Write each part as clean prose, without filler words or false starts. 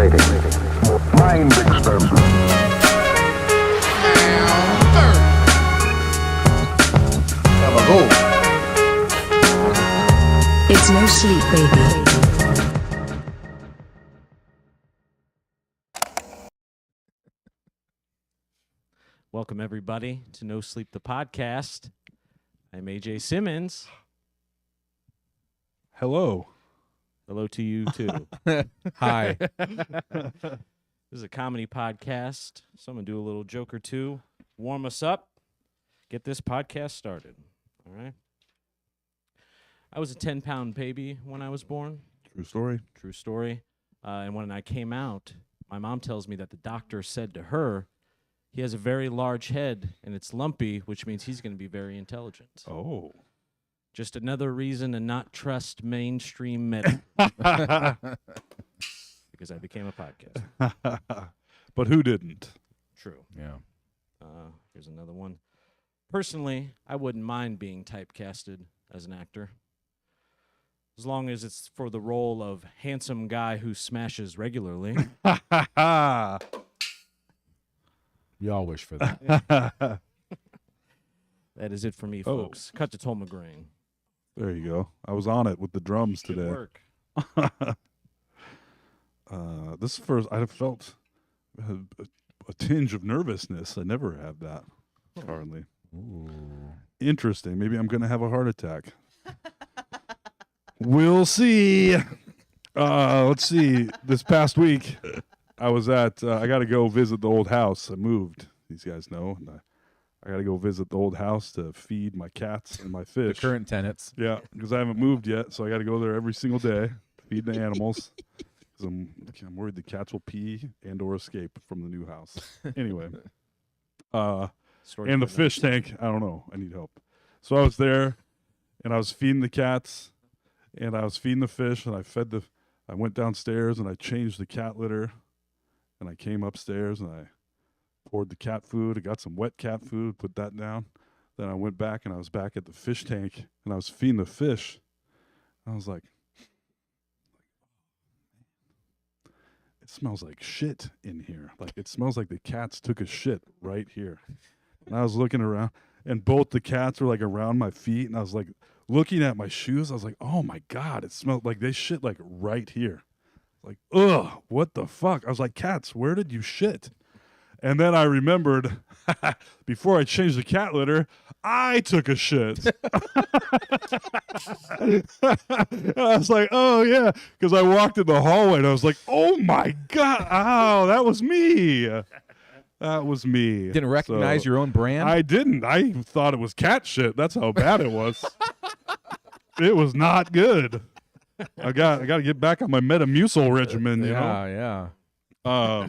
stimulating, mind expansive. It's no sleep, baby. Welcome, everybody, to No Sleep, the podcast. I'm AJ Simmons. Hello. Hello to you, too. Hi. This is a comedy podcast, so I'm going to do a little joke or two, warm us up, get this podcast started. All right? I was a 10-pound baby when I was born. True story. True story. And when I came out, my mom tells me that the doctor said to her, he has a very large head, and it's lumpy, which means he's going to be very intelligent. Oh. Just another reason to not trust mainstream medicine. Because I became a podcast. But who didn't? True. Yeah. Here's another one. Personally, I wouldn't mind being typecasted as an actor, as long as it's for the role of handsome guy who smashes regularly. We all wish for that. That is it for me, folks. Cut to Tom McGrain. There you go. I was on it with the drums Good today. work. This is first. I felt a tinge of nervousness. I never have that. Hardly. Ooh. Interesting. Maybe I'm going to have a heart attack. We'll see. Let's see. This past week, I was at, I got to go visit the old house. I moved, these guys know. And I got to go visit the old house to feed my cats and my The fish. current tenants. Yeah, because I haven't moved yet, so I got to go there every single day, feed the animals. Because I'm worried the cats will pee and or escape from the new house. Anyway. Story And the for fish tank, I don't know. I need help. So I was there, and I was feeding the cats, and I was feeding the fish, and I went downstairs, and I changed the cat litter, and I came upstairs, and I poured the cat food. I got some wet cat food, put that down. Then I went back, and I was back at the fish tank, and I was feeding the fish. I was like, it smells like shit in here. Like, it smells like the cats took a shit right here. And I was looking around, and both the cats were like around my feet, and I was like looking at my shoes. I was like, oh my God, it smelled like they shit like right here. Like, ugh, what the fuck? I was like, cats, where did you shit? And then I remembered, before I changed the cat litter, I took a shit. I was like, oh yeah, because I walked in the hallway, and I was like, oh my God, oh, that was me. That was me. Didn't recognize your own brand? I didn't. I thought it was cat shit. That's how bad it was. It was not good. I got to get back on my Metamucil regimen, you know. Yeah.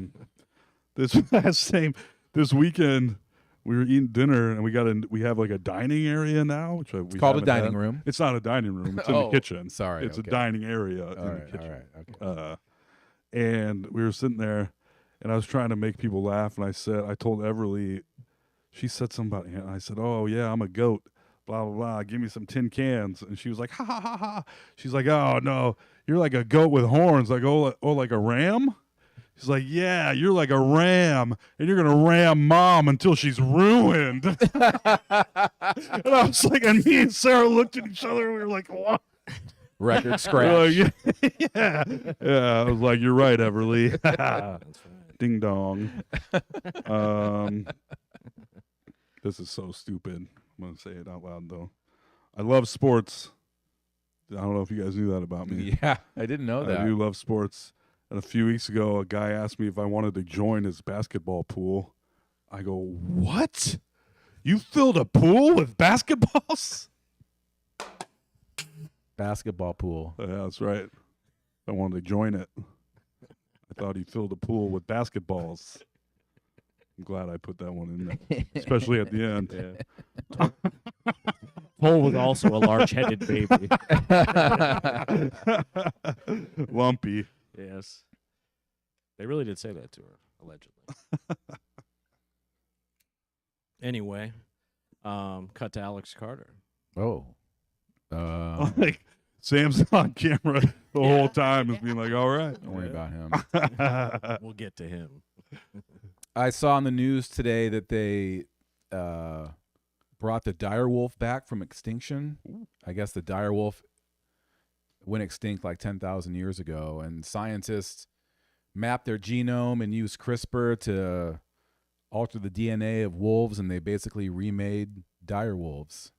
This weekend we were eating dinner, and we have like a dining area now, which It's called a dining room. It's not a dining room. It's in the kitchen. Sorry. It's okay. a dining area in All the right. kitchen. All right. Okay. And we were sitting there, and I was trying to make people laugh, and I told Everly, she said something about, and I said, oh yeah, I'm a goat, blah blah blah, give me some tin cans, and she was like, ha ha ha ha. She's like, oh no, you're like a goat with horns, like like a ram. She's like, yeah, you're like a ram, and you're gonna ram mom until she's ruined. And I was like, and me and Sarah looked at each other, and we were like, what? Record scratch. Yeah. I was like, you're right, Everly. That's right. Ding dong. This is so stupid. I'm going to say it out loud, though. I love sports. I don't know if you guys knew that about me. Yeah, I didn't know that. I do love sports. And a few weeks ago, a guy asked me if I wanted to join his basketball pool. I go, what? You filled a pool with basketballs? Basketball pool. Yeah, that's right. I wanted to join it. I thought he filled a pool with basketballs. I'm glad I put that one in there, especially at the end. Yeah. Cole was also a large-headed baby. Lumpy. Yes. They really did say that to her, allegedly. Anyway, cut to Alex Carter. Oh. Like Sam's on camera, the whole time is being like, all right. Don't worry about him. We'll get to him. I saw on the news today that they brought the dire wolf back from extinction. I guess the dire wolf went extinct like 10,000 years ago, and scientists mapped their genome and used CRISPR to alter the DNA of wolves, and they basically remade dire wolves.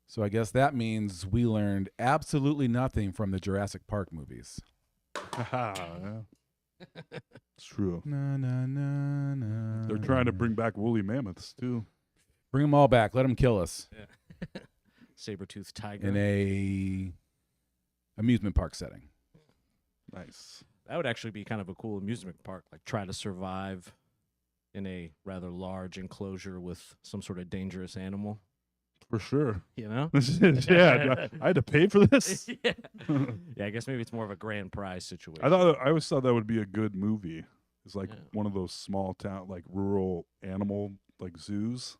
So I guess that means we learned absolutely nothing from the Jurassic Park movies. Yeah. It's true. Na, na, na, na, They're trying to bring back woolly mammoths too. bring them all back. Let them kill us Saber-toothed tiger. in a amusement park setting. Nice. That would actually be kind of a cool amusement park. Like try to survive in a rather large enclosure with some sort of dangerous animal. For sure. You know? Yeah. I had to pay for this. Yeah. Yeah, I guess maybe it's more of a grand prize situation. I always thought that would be a good movie. It's like Yeah. one of those small town, like rural animal like zoos.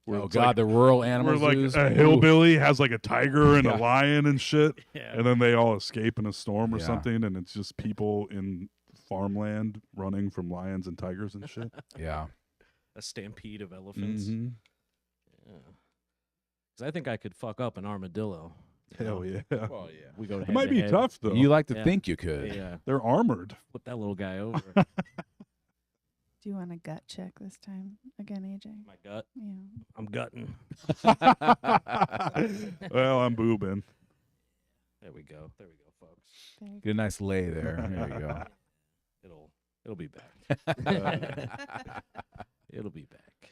Where Oh it's God, like, the rural where animal like zoos. a Ooh. hillbilly has like a tiger and Yeah. a lion and shit, Yeah. and then they all escape in a storm or Yeah. something, and it's just people in farmland running from lions and tigers and shit. Yeah. A stampede of elephants. Mhm. Yeah. 'Cause I think I could fuck up an armadillo. you Hell know? yeah. Well, yeah. We go It head might to be head. tough though. You like to Yeah. think you could. Yeah. They're armored. Flip that little guy over. Do you want a gut check this time again, AJ? My gut. Yeah. I'm gutting. Well, I'm boobing. There we go. There we go, folks. There you Get a nice lay there. There you go. It'll be back. It'll be back.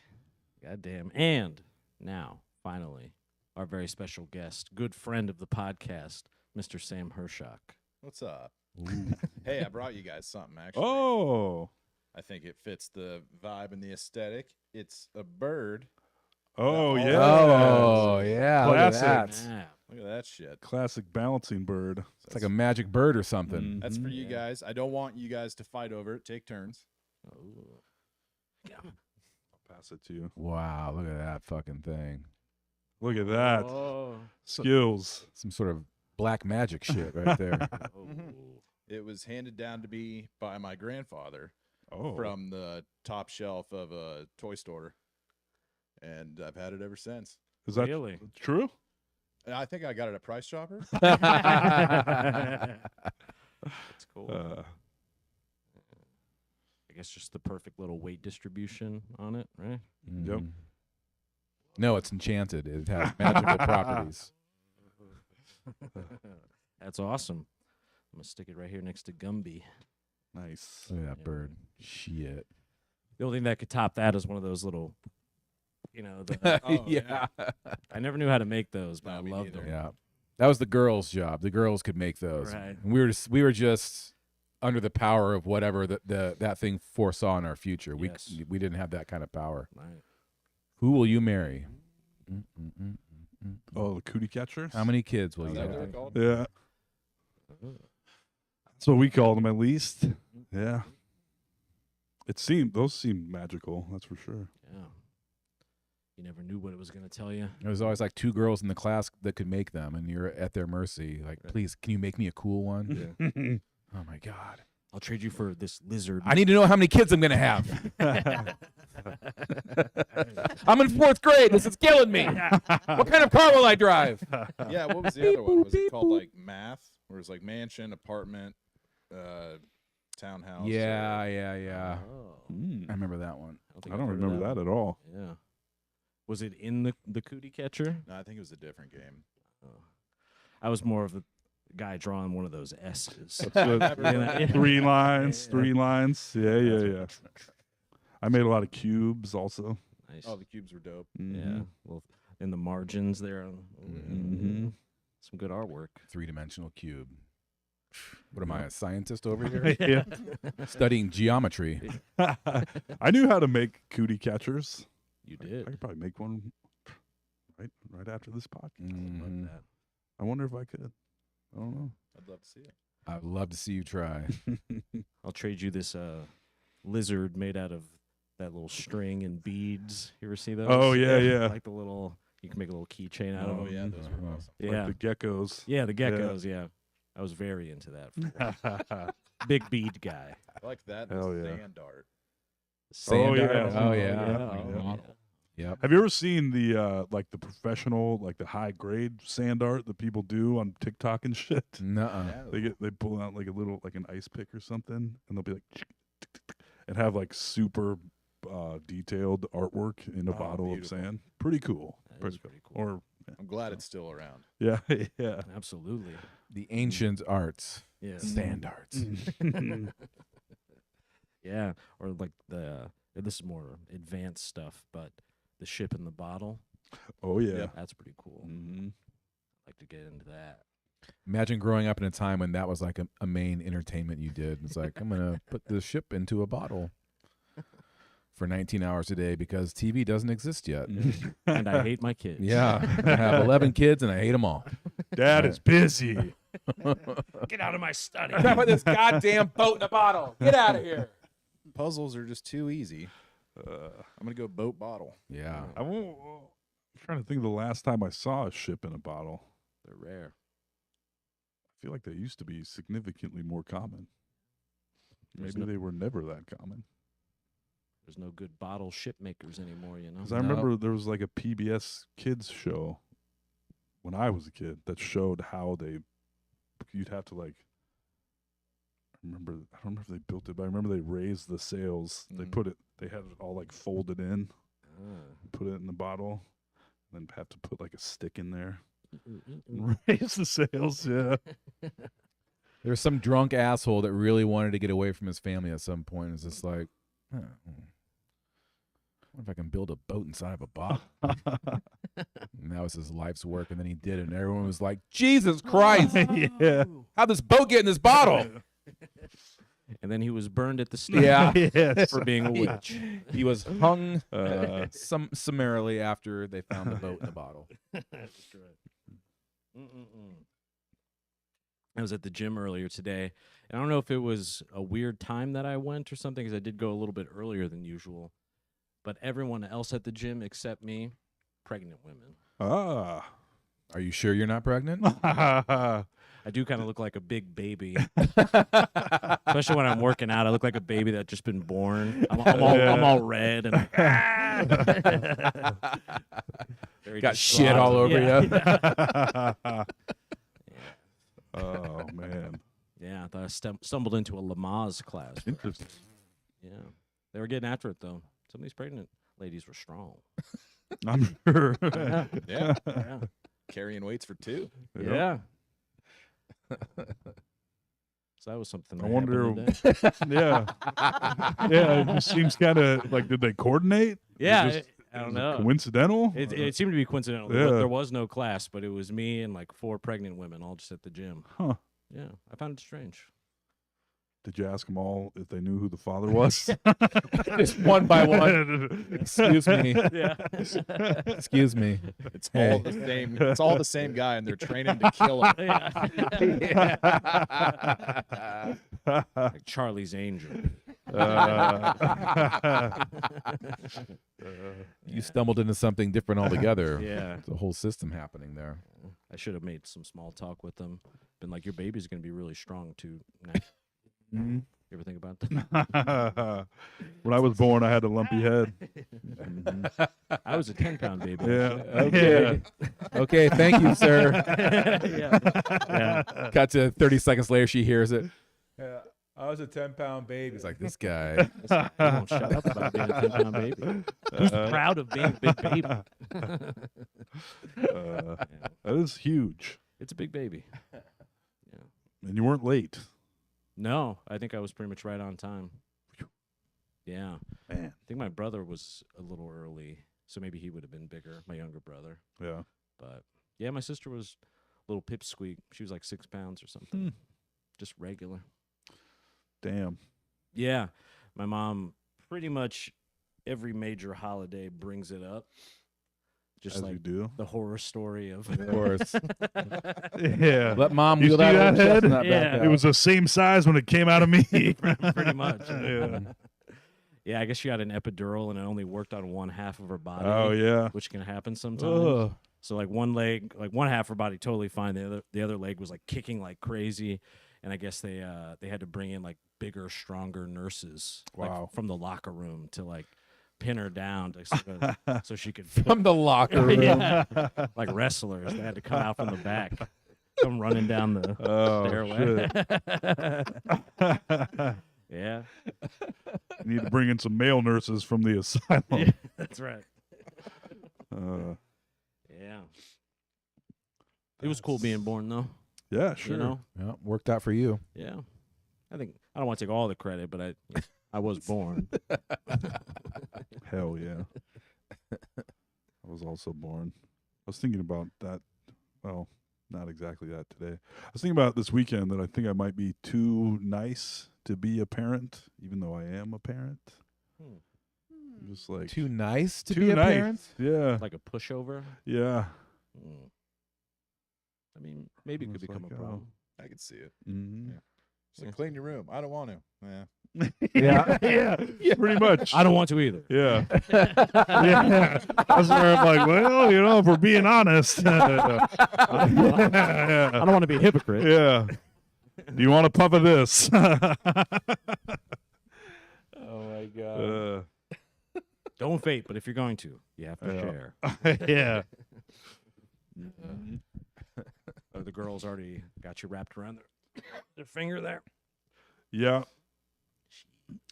God damn. And now, finally, our very special guest, good friend of the podcast, Mr. Sam Hershock. What's up? Hey, I brought you guys something, actually. Oh. I think it fits the vibe and the aesthetic. It's a bird. Oh Oh, yeah. Oh yeah. Look at Classic. that. Yeah. Look at that shit. Classic balancing bird. It's like a magic bird or something. That's for you Yeah. guys. I don't want you guys to fight over it. Take turns. Oh. Yeah. I'll pass it to you. Wow, look at that fucking thing. Look at that. Oh. Skills. Some sort of black magic shit right there. Oh. It was handed down to me by my grandfather Oh. from the top shelf of a toy store. And I've had it ever since. Is that Really? true? And I think I got it at Price Chopper. That's cool. I guess just the perfect little weight distribution on it, right? Yep. Mhm. No, it's enchanted. It has magical properties. That's awesome. I'm gonna stick it right here next to Gumby. Nice. Look at that Yeah. bird. Shit. The only thing that could top that is one of those little, the, Oh, yeah. I never knew how to make those, but No, I me loved neither. them. Yeah. That was the girls' job. The girls could make those. Right. And we were just under the power of whatever that thing foresaw in our future. Yes. We didn't have that kind of power. Right. Who will you marry? Oh, the cootie catchers? How many kids will Is you that what they're have? called? Yeah. That's what we called them at least. Yeah. Those seemed magical, that's for sure. Yeah. You never knew what it was gonna tell you. There was always like two girls in the class that could make them, and you're at their mercy. Like, Right. please, can you make me a cool one? Yeah. Oh my God. I'll trade you for this lizard. I need to know how many kids I'm gonna have. I'm in 4th grade. This is killing me. What kind of car will I drive? Yeah, what was the other one? Was it called like math? Where it's like mansion, apartment, townhouse? Yeah. Oh. I remember that one. think I I've don't heard of remember that at all. one. Yeah. Was it in the cootie catcher? No, I think it was a different game. Oh. I was more of a guy drawing one of those S's. Good. Three lines. Yeah. I made a lot of cubes also. Nice. Oh, the cubes were dope. Yeah. Well, in the margins there. Mhm. Some good artwork. 3-dimensional cube. What am I, a scientist over here? Yeah. Studying geometry. I knew how to make cootie catchers. You I did. could probably make one right after this podcast. Mhm. Love that. I wonder if I could. I don't know. I'd love to see it. I'd love to see you try. I'll trade you this lizard made out of that little string and beads. You ever see those? Oh, yeah. Like the little, you can make a little keychain out of Oh, them. yeah, those were Uh-huh. awesome. Yeah. Like the geckos. Yeah, the geckos, yeah. I was very into that. Big bead guy. I like that. Hell and yeah. Sand art. Sand yeah. art. Oh, yeah. Yeah. Yep. Have you ever seen the like the professional, like the high grade sand art that people do on TikTok and shit? Nuh-uh. They pull out like a little like an ice pick or something, and they'll be like and have like super detailed artwork in a bottle beautiful. of sand. Pretty cool. That is pretty cool. Or I'm glad it's still around. yeah, yeah. Absolutely. The ancient arts. Yeah. Sand arts. Yeah. Or like this is more advanced stuff, but the ship in the bottle. Oh yeah. That's pretty cool. Mm-hmm. I'd like to get into that. Imagine growing up in a time when that was like a main entertainment you did. It's like, I'm going to put the ship into a bottle for 19 hours a day because TV doesn't exist yet. And I hate my kids. Yeah. I have 11 kids and I hate them all. Dad is busy. Get out of my study. Put this goddamn boat in a bottle. Get out of here. Puzzles are just too easy. I'm gonna go boat bottle. Yeah. I'm trying to think of the last time I saw a ship in a bottle. They're rare. I feel like they used to be significantly more common. There's Maybe no- they were never that common. There's no good bottle ship makers anymore, you know? Because I remember there was like a PBS kids show when I was a kid that showed how you'd have to like, I don't remember if they built it, but I remember they raised the sails. They had it all like folded in, put it in the bottle, and then have to put like a stick in there. Raise the sails, yeah. There was some drunk asshole that really wanted to get away from his family at some point. It's just like, I wonder if I can build a boat inside of a bottle. And that was his life's work. And then he did it. And everyone was like, Jesus Christ. Yeah. How'd this boat get in this bottle? And then he was burned at the stake Yeah. Yes. for being a witch. He was hung summarily after they found the boat in the bottle. That's right. I was at the gym earlier today, and I don't know if it was a weird time that I went or something, because I did go a little bit earlier than usual. But everyone else at the gym except me, pregnant women. Ah. Are you sure you're not pregnant? I do kind of look like a big baby, especially when I'm working out. I look like a baby that's just been born. I'm all red and very Got distraught. shit all over Yeah. you. Oh man. Yeah, I thought I stumbled into a Lamaze class. Interesting. Yeah, they were getting after it though. Some of these pregnant ladies were strong. I'm sure. Yeah, Yeah, yeah. carrying weights for two. Yeah. So that was something. I that wonder- happened today. Yeah. Yeah, it just seems kind of like, did they coordinate? Yeah, Just- I don't is it know. Coincidental? It seemed to be coincidental. Yeah. There was no class, but it was me and like 4 pregnant women all just at the gym. Huh. Yeah, I found it strange. Did you ask them all if they knew who the father was? Just one by one. Excuse me. Yeah. Excuse me. It's all the same. It's all the same guy, and they're training to kill him. Like Charlie's Angel. You stumbled into something different altogether. Yeah. It's a whole system happening there. I should have made some small talk with them. Been like, your baby's going to be really strong too. You ever think about that? When I was born, I had a lumpy head. I was a 10-pound baby. Yeah. Okay. Okay, thank you, sir. Yeah. Cut to 30 seconds later, she hears it. Yeah, I was a 10-pound baby. It's like, this guy. You won't shut up about being a 10-pound baby. Who's proud of being a big baby? That is huge. It's a big baby. And you weren't late. No, I think I was pretty much right on time. Yeah. Man. I think my brother was a little early, so maybe he would have been bigger, my younger brother. Yeah. But, yeah, my sister was a little pipsqueak. She was like 6 pounds or something. Just regular. Damn. Yeah. My mom pretty much every major holiday brings it up. Just As like you do. the horror story of Of course. Yeah. Let mom You wheel see that that old head? chestnut Yeah. back out. It was the same size when it came out of me. pretty much. Yeah. Yeah, I guess she got an epidural and it only worked on one half of her body. Oh, yeah. Which can happen sometimes. So like one leg, like one half of her body totally fine. The other leg was like kicking like crazy, and I guess they had to bring in like bigger, stronger nurses Wow. like, from the locker room to like pin her down so she could From the locker room. yeah, like wrestlers. They had to come out from the back, come running down the stairway. Yeah, You need to bring in some male nurses from the asylum. yeah, that's right. Yeah, it was cool being born though. Yeah, sure. You know, Yeah, worked out for you. yeah. I think I don't want to take all the credit, but I was born. Hell yeah. I was also born. I was thinking about that. Well, not exactly that today. I was thinking about this weekend that I think I might be too nice to be a parent, even though I am a parent. I'm just like Too nice to too be a nice. parent? Yeah. Like a pushover. Yeah. Mm. I mean, maybe it could It's become like, a problem. I can see it. Mm-hmm. Just like, clean your room. I don't want to. Yeah. Yeah. Yeah. Pretty much. I don't want to either. Yeah. Yeah. That's where I'm like, well, you know, if we're being honest. I don't want to be a hypocrite. Yeah. Do you want a puff of this? Oh my god. Don't vape, but if you're going to, you have to Yeah. share. Yeah. Or the girl's already got you wrapped around their finger there. Yeah.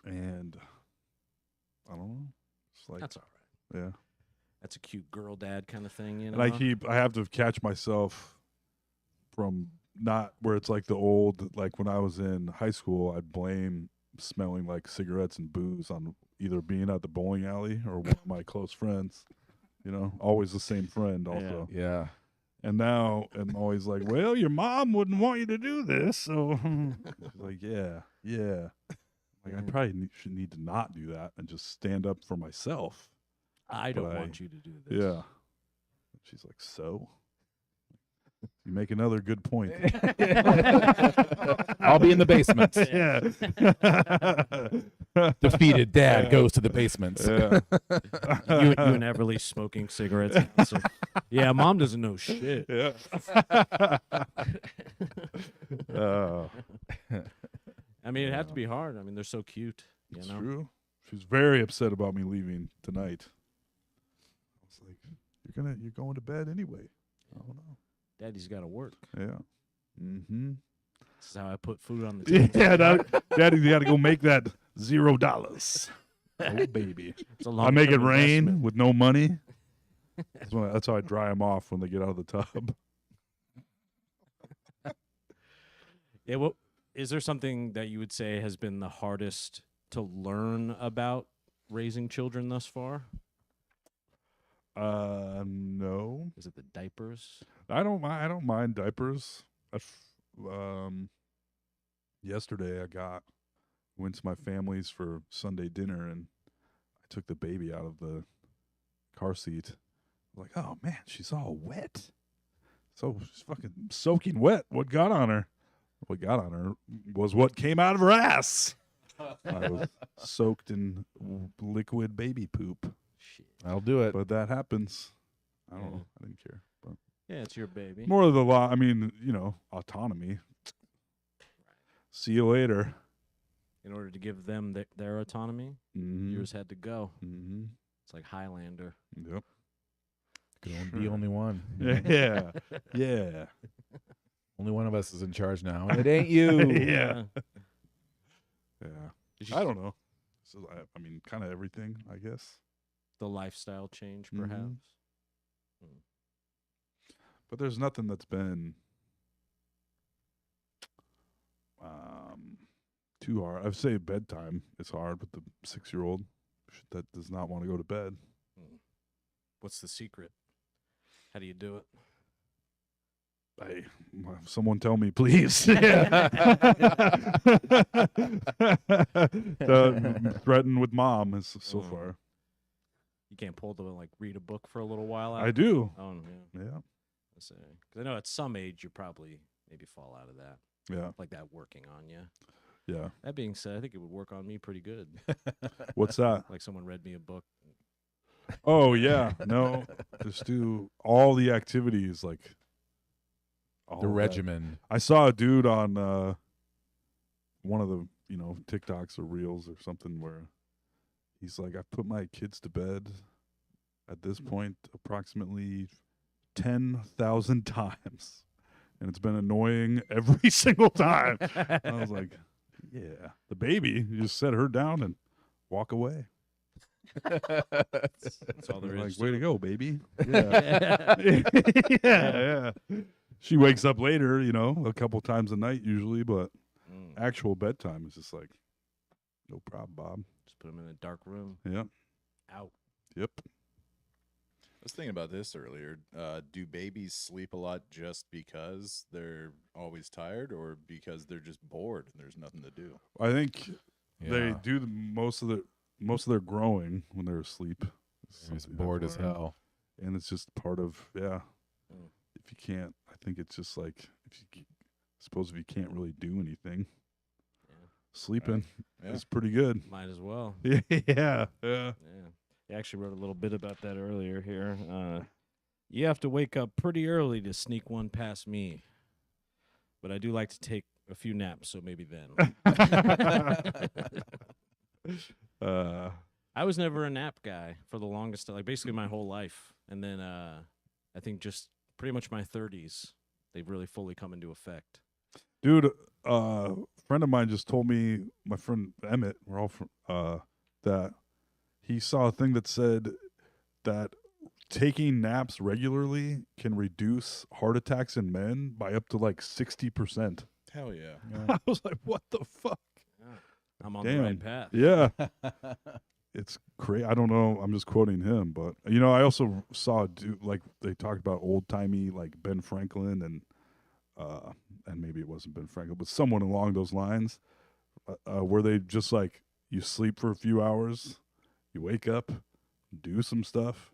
And I don't know. It's like, That's all right. yeah. That's a cute girl dad kind of thing, you know. And I have to catch myself from not where it's like the old, like when I was in high school, I'd blame smelling like cigarettes and booze on either being at the bowling alley or one of my close friends, you know, always the same friend also. Yeah. And now I'm always like, well, your mom wouldn't want you to do this. So she's like, yeah. Like I probably should need to not do that and just stand up for myself. I don't But want you to do this. Yeah. She's like, so? You make another good point. I'll be in the basement. Yeah. Defeated dad goes to the basement. Yeah. You and Everly smoking cigarettes. So, yeah, mom doesn't know shit. Yeah. I mean, it had to be hard. I mean, they're so cute. You It's know. true. She was very upset about me leaving tonight. I was like, you're going to bed anyway. I don't know. Daddy's got to work. Yeah. Mm-hmm. This is how I put food on the table. Yeah, Daddy's got to go make that $0. Oh, baby. It's a I make it long-term rain investment. with no money. That's how I dry them off when they get out of the tub. Yeah, well, is there something that you would say has been the hardest to learn about raising children thus far? No. Is it the diapers? I don't mind diapers. Yesterday I went to my family's for Sunday dinner and I took the baby out of the car seat. Like, oh man, she's all wet. So she's fucking soaking wet. What got on her? What got on her was what came out of her ass. I was soaked in liquid baby poop. Shit. I'll do it. But that happens. I don't know. I didn't care. But Yeah, it's your baby. more of the law. I mean, autonomy. See you later. In order to give them their autonomy, Mm-hmm. yours had to go. Mm-hmm. It's like Highlander. Yep. Could only be only one. Yeah. Yeah. Only one of us is in charge now, and it ain't you. Yeah. Yeah. Did you I don't know. So I mean, kind of everything, I guess. The lifestyle change, Mhm. perhaps. But there's nothing that's been too hard. I'd say bedtime is hard with the 6-year-old that does not want to go to bed. What's the secret? How do you do it? Hey, someone tell me, please. Threaten with mom is so Mm. far. You can't pull the read a book for a little while. I do. Oh yeah. Yeah. Because I know at some age you probably maybe fall out of that, Yeah. like that working on you. Yeah. That being said, I think it would work on me pretty good. What's that? Like someone read me a book. Oh yeah, no, just do all the activities like all The of that. regimen. I saw a dude on one of the TikToks or reels or something where he's like, I put my kids to bed at this point approximately 10,000 times, and it's been annoying every single time. I was like, yeah, the baby, you just set her down and walk away. That's all there Like, is. way to to it. go, baby. Yeah. yeah. She wakes up later, a couple times a night usually, but Mm. actual bedtime is just like, no problem, Bob. Just put them in a dark room. Yeah. Out. Yep. I was thinking about this earlier. Do babies sleep a lot just because they're always tired, or because they're just bored and there's nothing to do? I think they Yeah. do most of their growing when they're asleep. It's They're just something I've bored as learned. hell. And it's just part of Mm. If you can't, I think it's just like suppose if you can't really do anything, Yeah. sleeping Yeah. is pretty good. Might as well. Yeah. Yeah. Yeah. I actually wrote a little bit about that earlier here. You have to wake up pretty early to sneak one past me. But I do like to take a few naps, so maybe then. I was never a nap guy for the longest, like basically my whole life. And then I think just pretty much my 30s, they've really fully come into effect. Dude, a friend of mine just told me, my friend Emmett, we're all from, that he saw a thing that said that taking naps regularly can reduce heart attacks in men by up to like 60%. Hell yeah. I was like, what the fuck? I'm on Damn. the right path. Yeah. It's crazy. I don't know. I'm just quoting him, but I also saw a dude, like they talked about old timey like Ben Franklin and maybe it wasn't Ben Franklin, but someone along those lines, where they just like you sleep for a few hours, you wake up, do some stuff,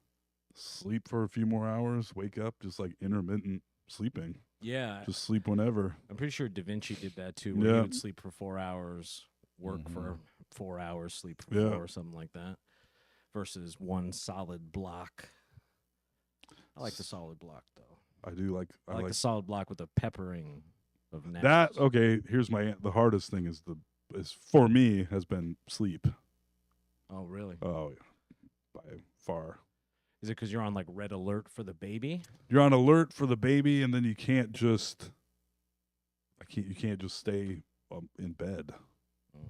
sleep for a few more hours, wake up, just like intermittent sleeping. Yeah. Just sleep whenever. I'm pretty sure Da Vinci did that too, where Yeah. he would sleep for 4 hours, work for 4 hours, sleep for Yeah. 4 or something like that, versus one solid block. I like the solid block though. I do like I like the solid block with the peppering of naps. that. Okay, here's the hardest thing is for me has been sleep. Oh, really? Oh, yeah, by far. Is it because you're on like red alert for the baby? You're on alert for the baby, and then you can't just stay in bed. Mm.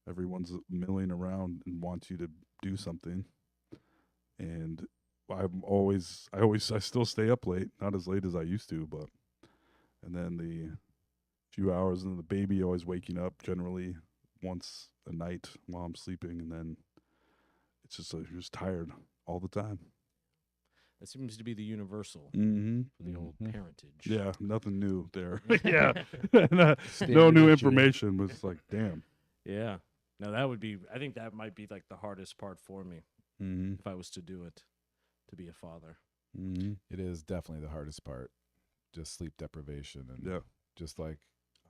Everyone's milling around and wants you to do something, and I still stay up late, not as late as I used to, but and then the few hours, and the baby always waking up generally once a night while I'm sleeping, and then it's just you're just tired all the time. That seems to be the universal Mm-hmm. for the old parentage. Yeah, nothing new there. Yeah. yeah, no Standard new issue. information. But it's like, damn. Yeah. No, that would be. I think that might be like the hardest part for me Mm-hmm. if I was to do it, to be a father. Mm-hmm. It is definitely the hardest part. Just sleep deprivation and Yeah. just like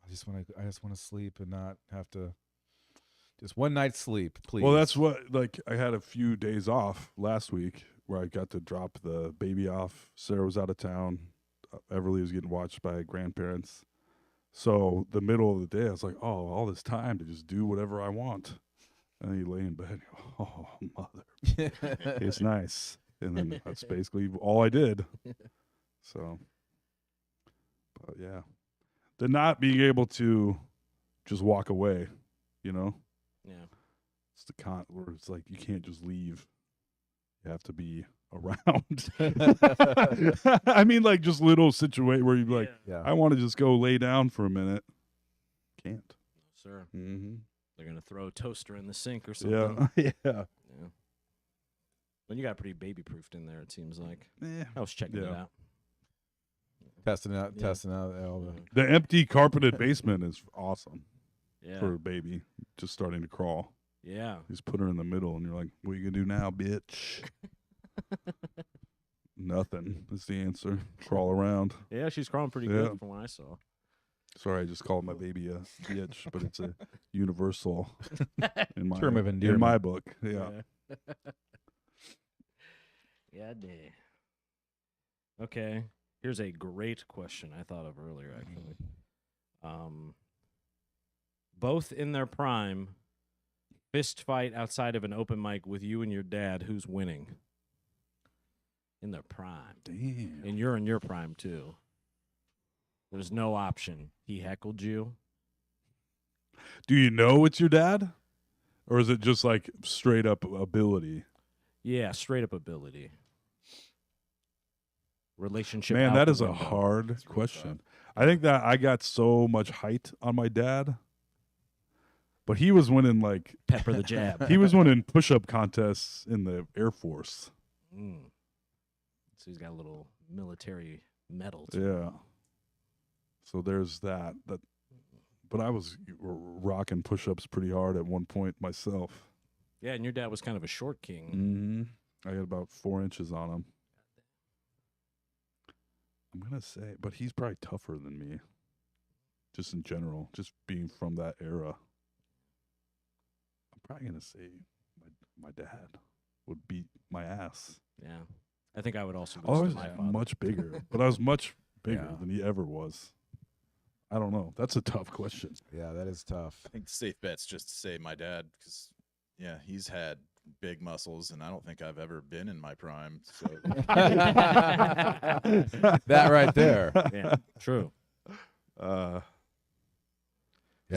I just want to sleep and not have to just one night's sleep, please. Well, that's what I had a few days off last week where I got to drop the baby off. Sarah was out of town. Everly was getting watched by grandparents. So the middle of the day, I was like, oh, all this time to just do whatever I want. And then you lay in bed and you go, oh, mother, it's nice. And then that's basically all I did. So, but yeah. The not being able to just walk away, Yeah. It's the where it's like you can't just leave. You have to be around. I mean, like just little situation where you're like, yeah. I want to just go lay down for a minute. Can't. Sir, Mm-hmm. they're gonna throw a toaster in the sink or something. Yeah. yeah. Yeah. When you got pretty baby proofed in there, it seems like. Eh. I was checking it Yeah. out. testing out Yeah. all the The empty carpeted basement is awesome Yeah. for a baby just starting to crawl. Yeah. You just put her in the middle and you're like, what are you going to do now, bitch? Nothing. That's the answer. Crawl around. Yeah, she's crawling pretty Yeah. good from what I saw. Sorry, I just called my baby a bitch, but it's a universal in my term of in endearment. my book. Yeah. Yeah, day. Okay. Here's a great question I thought of earlier, actually. Both in their prime, fist fight outside of an open mic with you and your dad. Who's winning? In their prime. Damn. And you're in your prime, too. There's no option. He heckled you. Do you know it's your dad? Or is it just like straight up ability? Yeah, straight up ability. Relationship. Man, out that the is a window. hard question. I think that I got so much height on my dad, but he was winning like Pepper the jab. he was winning push-up contests in the Air Force. Mm. So he's got a little military medal. Yeah. So there's that. But I was rocking push-ups pretty hard at one point myself. Yeah, and your dad was kind of a short king. I got about 4 inches on him. I'm gonna say, but he's probably tougher than me. Just in general, just being from that era. I'm probably gonna say my dad would beat my ass. Yeah. I think I would also I lose was to my father. much bigger, but I was much bigger Yeah. than he ever was. I don't know. That's a tough question. Yeah, that is tough. I think the safe bet's just to say my dad, because yeah, he's had big muscles, and I don't think I've ever been in my prime. So That right there. Yeah, true. Yeah,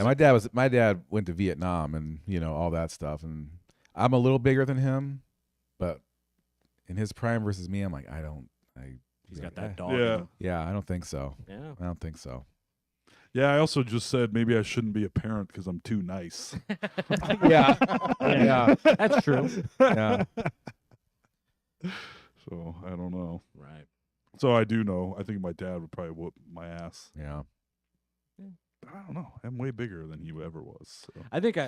my dad went to Vietnam and all that stuff, and I'm a little bigger than him, but in his prime versus me, I'm like He's got that dog. in Yeah. him. Yeah, I don't think so. Yeah. I don't think so. Yeah, I also just said maybe I shouldn't be a parent because I'm too nice. Yeah. Yeah. That's true. Yeah. So I don't know. Right. So I do know. I think my dad would probably whoop my ass. Yeah. But I don't know. I'm way bigger than he ever was. So. I think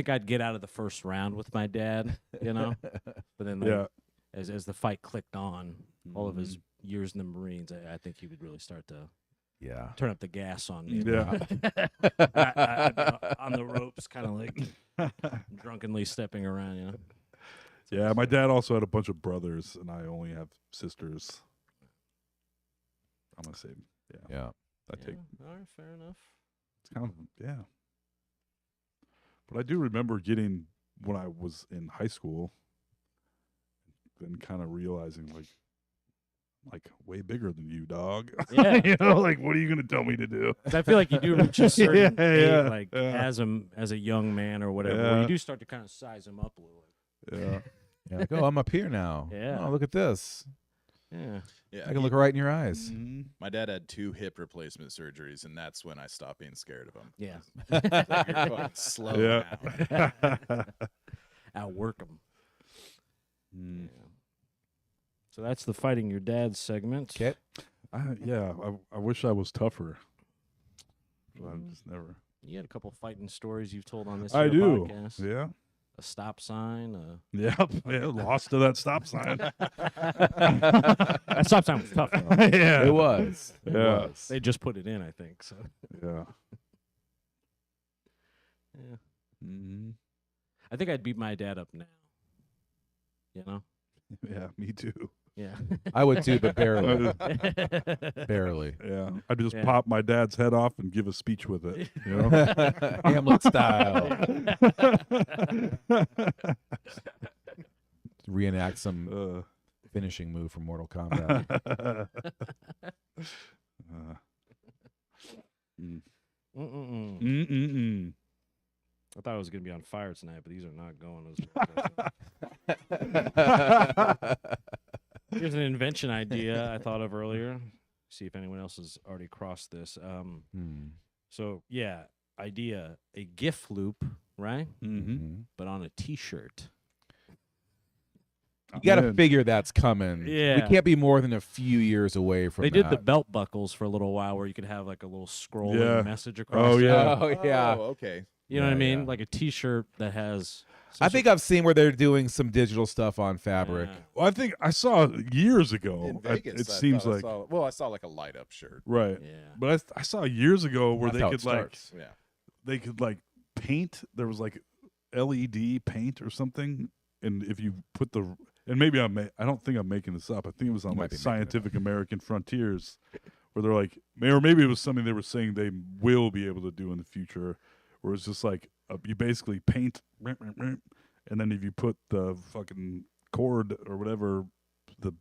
I'd get out of the first round with my dad, But then like, Yeah. as the fight clicked on, all of his years in the Marines, I think he would really start to Yeah. turn up the gas on me. Yeah. I'd be on the ropes, kind of like drunkenly stepping around, Yeah, my dad also had a bunch of brothers, and I only have sisters. I'm gonna say, Yeah. I take All right, fair enough. it's kind of But I do remember getting when I was in high school, then kind of realizing like way bigger than you, dog. Yeah. Like what are you gonna tell me to do? 'Cause I feel like you do reach a certain Yeah, age, yeah, like yeah. as a young man or whatever, where Yeah. you do start to kind of size him up a little. Yeah, Yeah. Like, oh, I'm up here now. Yeah. Oh, look at this. Yeah. yeah, I can look right in your eyes. my dad had 2 hip replacement surgeries, and that's when I stopped being scared of him. Yeah. You're fucking slow yeah. now. Outwork him. Mm. Yeah. So that's the fighting your dad segment. Okay. I wish I was tougher. But I'm Mhm. just never. You had a couple fighting stories you've told on this I here do. podcast. Yeah. A stop sign. Yeah. Yeah. Lost to that stop sign. That stop sign was tough, though. Yeah. It was. It Yeah. was. They just put it in, I think. So Yeah. yeah. Mm-hmm. I think I'd beat my dad up now. Yeah. Me too. Yeah. I would too, but barely. Barely. Yeah. I'd just Yeah. pop my dad's head off and give a speech with it. Hamlet style. Reenact some finishing move from Mortal Kombat. Mm-mm-mm. Mm-mm-mm. I thought I was going to be on fire tonight, but these are not going as well. Here's an invention idea I thought of earlier. See if anyone else has already crossed this. So, yeah, idea, a GIF loop, right? Mm-hmm. But on a T-shirt. You got to Man. figure that's coming. Yeah. We can't be more than a few years away from They that. did the belt buckles for a little while where you could have like a little scrolling Yeah. message across. Oh, it. yeah. Oh, yeah. Oh, okay. You know what I Yeah, mean? yeah. Like a T-shirt that has... I think I've seen where they're doing some digital stuff on fabric. Yeah. Well, I think I saw years ago. In Vegas, it I seems thought I like saw, I saw like a light up shirt. right. Yeah. But I saw years ago where That's how they it could like starts. Yeah. they could like paint. There was like LED paint or something, and if you put and maybe I don't think I'm making this up. I think it was on You might like be making it Scientific American Frontiers, where they're like, or maybe it was something they were saying they will be able to do in the future, where it's just like you basically paint, and then if you put the fucking cord or whatever, the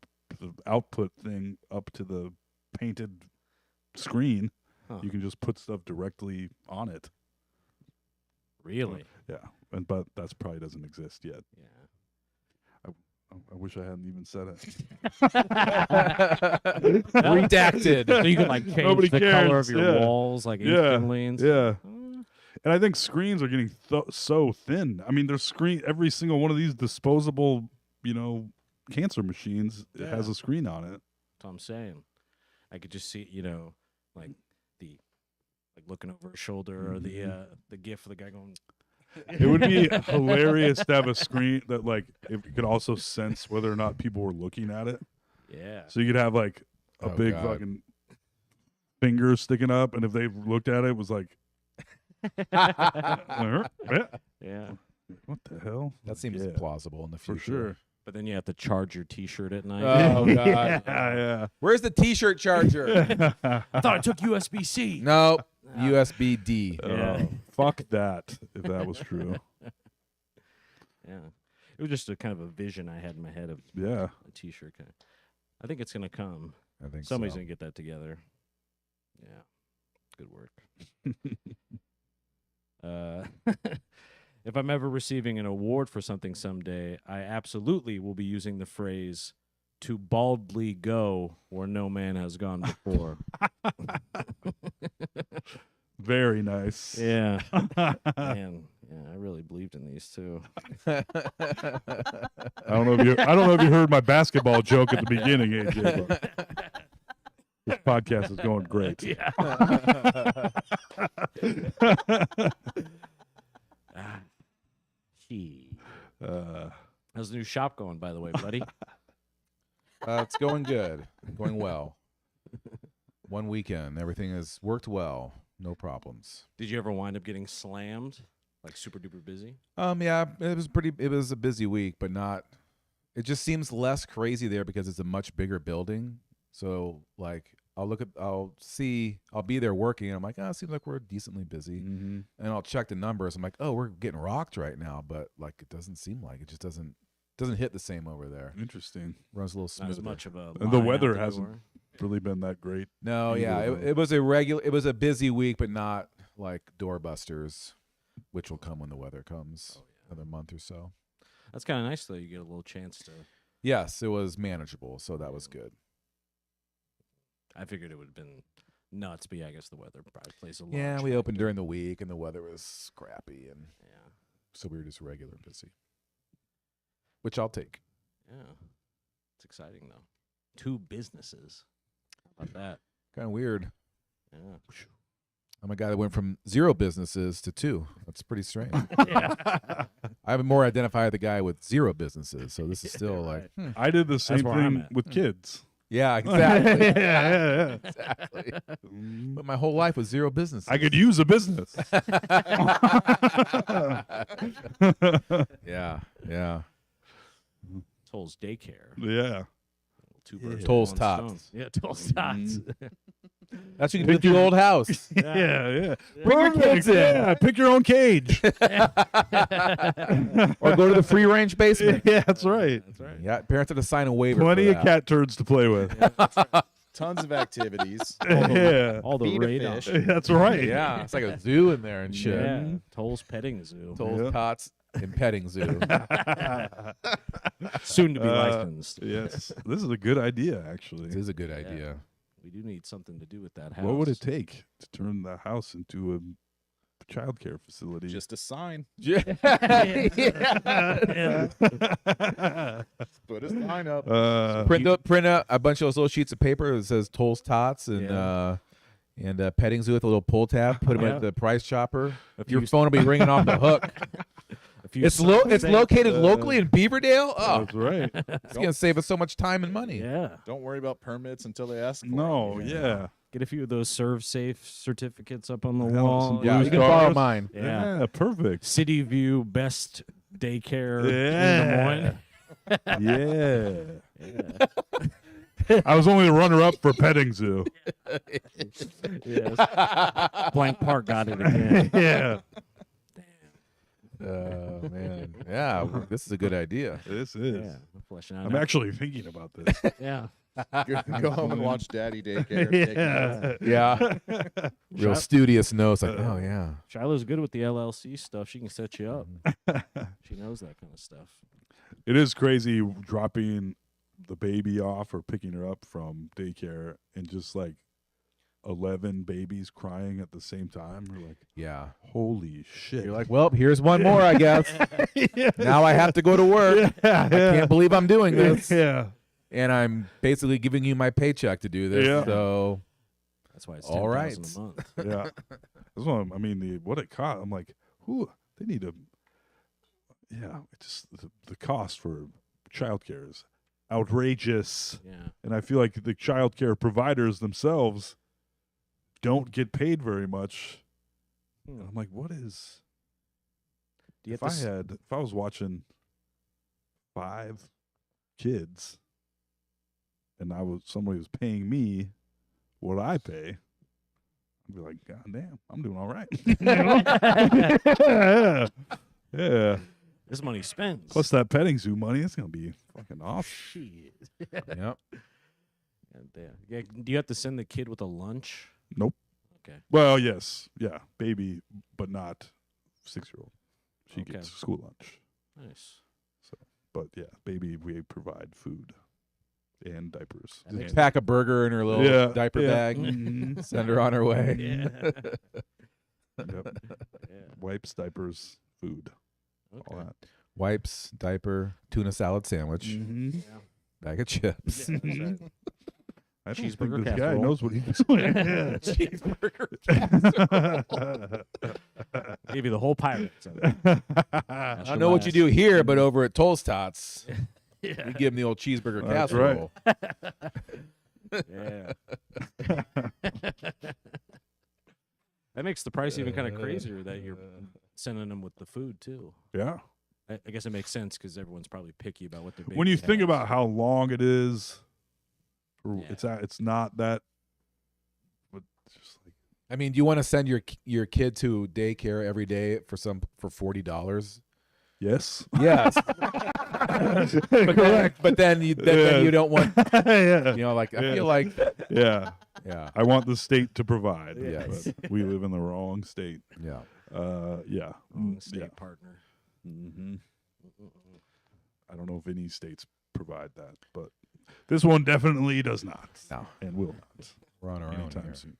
output thing up to the painted screen, Huh. you can just put stuff directly on it. Really? Yeah, but that's probably doesn't exist yet. Yeah. I wish I hadn't even said it. Redacted. So you can like change Nobody the color of cares, your yeah. walls like Yeah, instantly and yeah. stuff. And I think screens are getting so thin. I mean, there's every single one of these disposable, cancer machines has Yeah. a screen on it. That's what I'm saying. I could just see, like looking over his shoulder or the gif of the guy going. It would be hilarious to have a screen that like it could also sense whether or not people were looking at it. Yeah. So you could have like a Oh, big God. fucking finger sticking up, and if they looked at it, it was like, Yeah. what the hell? That seems Yeah, plausible in the for future. sure. But then you have to charge your T-shirt at night. Oh God. Yeah, Where's the T-shirt charger? yeah. I thought I took USB-C. No, USB-D. Yeah. Fuck that. If that was true, Yeah. It was just a kind of a vision I had in my head of yeah. a T-shirt. I think it's gonna come. I think Somebody's so. gonna get that together. Yeah. Good work. If I'm ever receiving an award for something someday, I absolutely will be using the phrase "to baldly go where no man has gone before." Very nice. Yeah. Man, yeah, I really believed in these two. I don't know if you heard my basketball joke at the beginning, AJ. But this podcast is going great. Yeah. How's the new shop going, by the way, buddy? It's going good. Going well. One weekend, everything has worked well. No problems. Did you ever wind up getting slammed? Like super duper busy? Yeah, it was a busy week, but not. It just seems less crazy there because it's a much bigger building. So like I'll be there working, and I'm like, it seems like we're decently busy. Mm-hmm. And I'll check the numbers. I'm like, oh, we're getting rocked right now, but like it doesn't seem like it. Just doesn't hit the same over there. Interesting. Runs a little Not smoother. as much of a. And the line weather out the hasn't door. really been that great. No, yeah, Either, though. it was a busy week, but not like doorbusters, which will come when the weather comes, another month or so. That's kind of nice, though. You get a little chance to. Yes, it was manageable, so that was good. I figured it would have been nuts, but yeah, I guess the weather probably plays a lot. Yeah, we opened during the week, and the weather was crappy, and Yeah. so we were just regular busy, which I'll take. Yeah. It's exciting, though. 2 businesses. How about that? Kind of weird. Yeah. I'm a guy that went from 0 businesses to 2. That's pretty strange. Yeah. I more identify the guy with 0 businesses, so this is still Right. like, I did the same where I'm thing at. with kids. yeah, exactly. yeah. Exactly. Mm. But my whole life was 0 businesses. I could use a business. Yeah, yeah. Toll's daycare. Yeah. 2 birds with Toll's one Tots. stone. Yeah, Toll's Tots. That's what you can do with the old house. Yeah. Bring your kids in. Yeah, pick your own cage. Or go to the free range basement. Yeah, that's right. That's right. Yeah, parents have to sign a waiver. Plenty for of that. cat turds to play with. Tons of activities. Yeah. All the Feed a radar. fish. That's right. Yeah, it's like a zoo in there and shit. Yeah. Toll's petting zoo. Toll's Yeah. Tots and petting zoo. Soon to be licensed. Yes. This is a good idea, actually. This is a good idea. We do need something to do with that house. What would it take to turn the house into a child care facility? Just a sign. Yeah. Put a sign up. Print out a bunch of those little sheets of paper that says Toll's Tots and petting zoo with a little pull tab. Put them Yeah. at the price chopper. If Your you- phone will be ringing off the hook. If you It's located Uh, locally in Beaverdale. Oh, That's right. it's gonna save us so much time and money. Yeah. Don't worry about permits until they ask for No, it. yeah. Get a few of those serve safe certificates up on the Hell, wall. some Yeah, Blue you can borrow stars. mine. Yeah. Perfect. City View best daycare in Des Yeah. Moines. Yeah. Yeah. I was only the runner-up for petting zoo. Yes. Blank Park got it again. Yeah. Man. Yeah, this is a good idea. This is. Yeah. We're fleshing out I'm now. actually thinking about this. Yeah. Go home and watch Daddy Daycare. Take notes. Yeah. Yeah. Real studious notes like, oh, yeah. Shiloh's good with the LLC stuff. She can set you up. She knows that kind of stuff. It is crazy dropping the baby off or picking her up from daycare and just like 11 babies crying at the same time. We're like, Yeah. holy shit. You're like, well, here's one more, I guess. Now I have to go to work. I can't believe I'm doing this. Yeah. And I'm basically giving you my paycheck to do this. Yeah. So, That's why it's All right. $10,000 a month. Yeah. That's what I mean, what it cost. I'm like, who they need to, yeah, it just the cost for childcare is outrageous. Yeah. And I feel like the childcare providers themselves don't get paid very much. And I'm like, what is, Do you if have I to had, if I was watching 5 kids and somebody was paying me what I pay, I'd be like, God damn, I'm doing all right. Yeah. Yeah. this money spends. Plus that petting zoo money, it's gonna be fucking awesome. Shit. yep. God damn. Yeah. Do you have to send the kid with a lunch? Nope. Okay. Well, yes, yeah, baby, but not 6-year-old. She Okay. gets school lunch. Nice. But yeah, baby, we provide food and diapers. That makes- Pack a burger in her little Yeah, diaper yeah. bag. Mhm. Send her on her way. Yeah. Yep. Yeah. Wipes, diapers, food, all Okay. that. Wipes, diaper, tuna salad sandwich, Mm-hmm. bag of chips. Yeah, that's right. I don't Cheeseburger think this guy casserole. knows what he's doing. Gave you the whole pirate. So. I don't know what you do here, but over at Toll's Tots, Yeah. we give him the old cheeseburger That's right. casserole. Yeah. That makes the price even kind of crazier that you're sending them with the food too. Yeah. I guess it makes sense because everyone's probably picky about what they're. When you think about how long it is, or Yeah. it's not that, but it's just like, I mean, do you want to send your kid to daycare every day for $40? yes. Yes. but then you don't want, Yeah. you know, like I Yeah. feel like, Yeah. yeah, I want the state to provide. Yes. But we live in the wrong state. yeah. Yeah. state Yeah. partner. hmm I don't know if any states provide that, but this one definitely does not. No. And will not We're on our own anytime here. soon.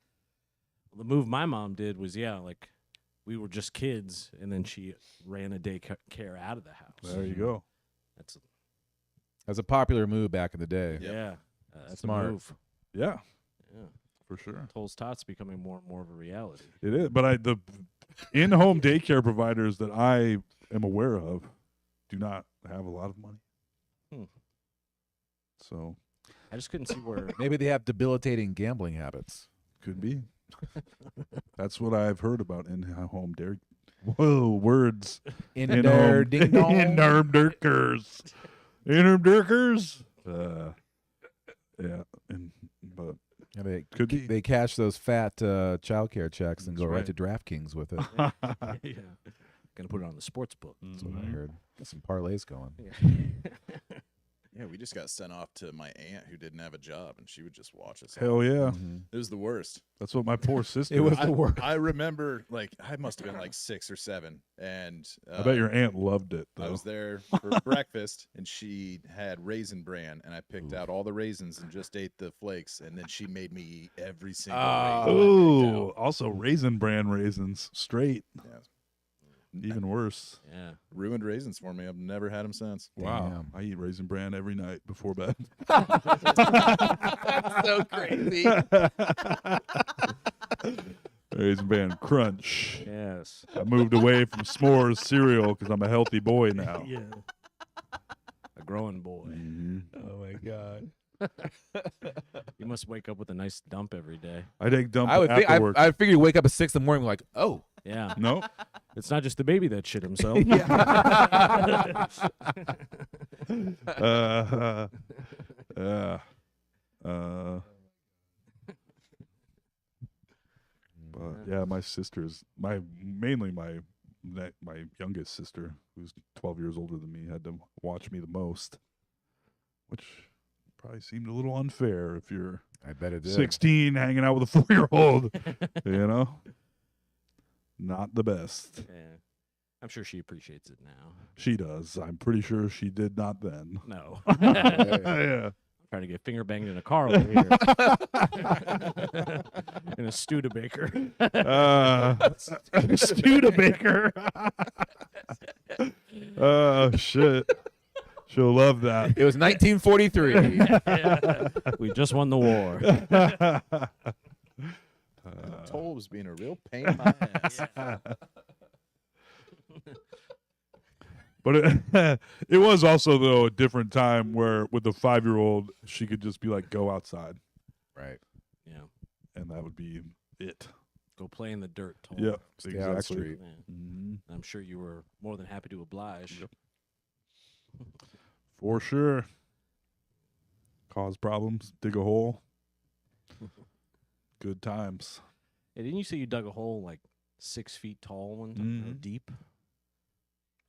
The move my mom did was like we were just kids, and then she ran a daycare out of the house. There you go. That's That's a popular move back in the day. yeah, that's Smart. a move. Yeah, Yeah, for sure. Toll's Tots becoming more and more of a reality. It is. But the in-home daycare providers that I am aware of do not have a lot of money. Hmm. So I just couldn't see where. Maybe they have debilitating gambling habits. could be. That's what I've heard about in-home daycare. Whoa, words. In In-home- there, ding dong. In-home daycares. In-home daycares. Yeah, but Yeah, they could be. they cash those fat childcare checks and That's go right right. to DraftKings with it. Yeah, gonna put it on the sports book. That's what I heard. Got some parlays going. Yeah. Yeah, we just got sent off to my aunt who didn't have a job, and she would just watch us. Hell yeah. Mhm. It was the worst. That's what my poor sister. It was I, the worst. I remember, like, I must have been like 6 or 7, and I bet your aunt loved it. I Though. was there for breakfast, and she had Raisin Bran, and I picked out all the raisins and just ate the flakes, and then she made me eat every single raisin. I picked Oh, out. also Raisin Bran raisins straight. Yeah. Even worse. Yeah. Ruined raisins for me. I've never had them since. Wow. Damn. I eat Raisin Bran every night before bed. So crazy. Raisin Bran crunch. Yes. I moved away from s'mores cereal because I'm a healthy boy now. Yeah. A growing boy. Mhm. Oh my god. You must wake up with a nice dump every day. I take dump I would think after work. I figured you wake up at 6 in the morning like, oh, Yeah. No, It's not just the baby that shit himself. But yeah, my sister's mainly my youngest sister, who's 12 years older than me, had to watch me the most, which probably seemed a little unfair if you're I bet it did. 16 hanging out with a 4-year-old. Not the best. Yeah. I'm sure she appreciates it now. She does. I'm pretty sure she did not then. No. Yeah. Trying to get finger banged in a car over here. In a Studebaker. Studebaker. Oh shit. She'll love that. It was 1943. We just won the war. Toll was being a real pain in my ass. But it was also, though, a different time where with the 5-year-old, she could just be like, go outside. Right. Yeah. And that would be it. Go play in the dirt, Toll. Yep. Stay out of the Exactly. street. Yeah. Mhm. I'm sure you were more than happy to oblige. Yep. For sure. Cause problems, dig a hole. Good times. Yeah, didn't you say you dug a hole like 6 feet tall one time, Mhm. deep?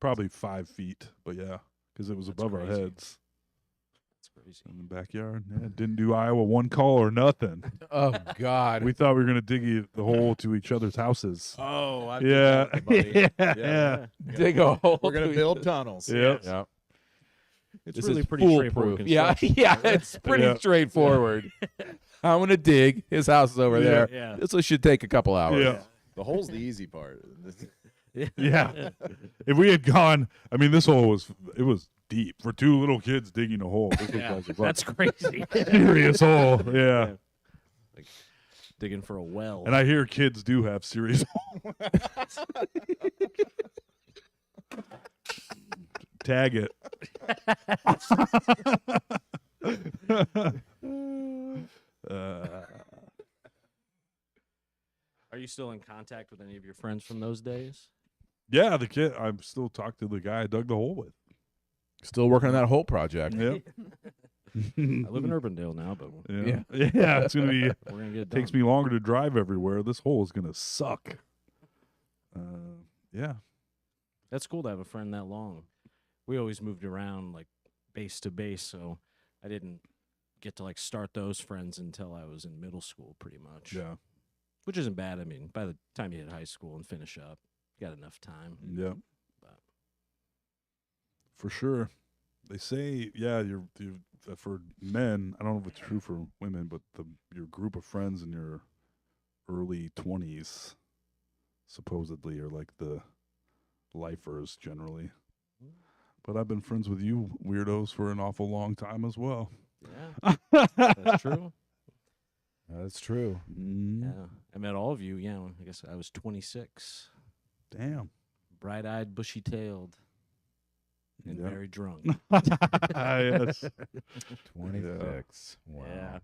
Probably 5 feet, but yeah, because it was That's above our crazy. heads That's crazy. in the backyard. Yeah, didn't do Iowa one call or nothing. Oh God. We thought we were going to dig the hole to each other's houses. Oh, I Yeah. buddy. Yeah. Dig a hole. We're gonna build tunnels. Yep. Yeah. It's This really is pretty straightforward. foolproof. Yeah, construction. yeah, it's pretty Yeah. straightforward. I'm gonna dig. His house is over Yeah. there. Yeah. This one should take a couple hours. Yeah. The hole's the easy part. Yeah. If we had gone, I mean, this hole was deep for 2 little kids digging a hole. This Yeah, was that's crazy. serious hole. Yeah. Like digging for a well. And I hear kids do have serious Tag it. Are you still in contact with any of your friends from those days? Yeah, the kid. I'm still talking to the guy I dug the hole with. Still working on that whole project. Yep. I live in Urbandale now, but Yeah. Yeah, it's gonna be. we're gonna get it done. Takes me longer to drive everywhere. This hole is gonna suck. Yeah. That's cool to have a friend that long. We always moved around like base to base, so I didn't get to like start those friends until I was in middle school, pretty much. Yeah. Which isn't bad. I mean, by the time you hit high school and finish up, you got enough time. Yeah. But For sure. They say, yeah, for men, I don't know if it's true for women, but your group of friends in your early 20s supposedly are like the lifers generally. But I've been friends with you weirdos for an awful long time as well. yeah, that's true. That's true. Yeah, I met all of you. Yeah, I guess I was 26, Damn. bright-eyed, bushy-tailed, and Yep. very drunk. Yes. 26. Wow. Yeah.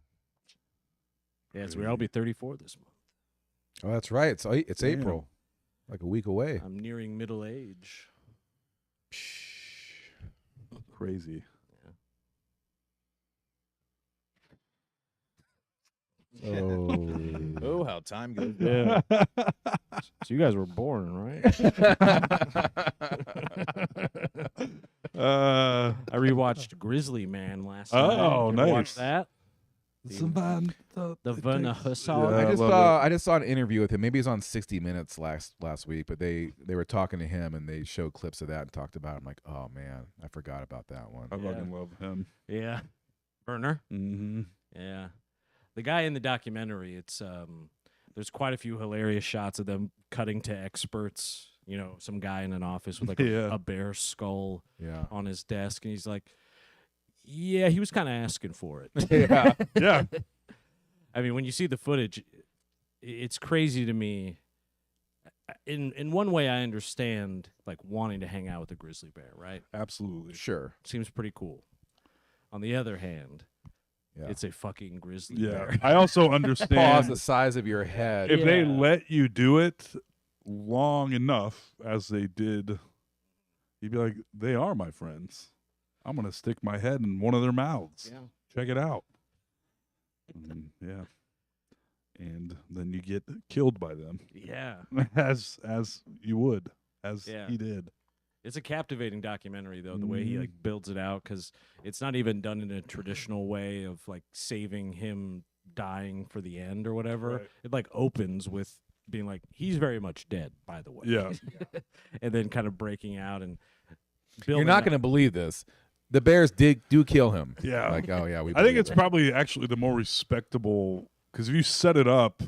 Yeah, it's weird. I'll be 34 this month. Oh, that's right. It's Damn. April. Like a week away. I'm nearing middle age. Crazy. Oh. Oh, how time goes by. Yeah. So you guys were born, right? I rewatched Grizzly Man last night. Oh, You ever watch nice. that? The Werner Herzog. Yeah, I love I just saw an interview with him. Maybe it was on 60 Minutes last week, but they were talking to him and they showed clips of that and talked about it. I'm like, oh man, I forgot about that one. I Yeah. fucking love him. Yeah. Werner. Mm-hmm. Yeah. The guy in the documentary, it's there's quite a few hilarious shots of them cutting to experts, you know, some guy in an office with like Yeah. a bear skull Yeah. on his desk and he's like, yeah, he was kind of asking for it. Yeah. Yeah. I mean, when you see the footage, it's crazy to me. In one way, I understand like wanting to hang out with a grizzly bear, right? Absolutely. Sure. Seems pretty cool. On the other hand, Yeah. it's a fucking grizzly Yeah. bear. I also Paws understand the size of your head. if they Yeah. let you do it, long enough as they did, you'd be like, they are my friends. I'm going to stick my head in one of their mouths. Yeah. Check it out. Yeah. And then you get killed by them Yeah. as you would, as Yeah. he did. It's a captivating documentary, though, the way he like builds it out, because it's not even done in a traditional way of like saving him dying for the end or whatever. Right. It like opens with being like, he's very much dead, by the way. Yeah. And then kind of breaking out and You're building not up- going to believe this. The Bears do kill him. Yeah. Like, oh yeah, we. I think believe it's it. probably actually the more respectable, because if you set it up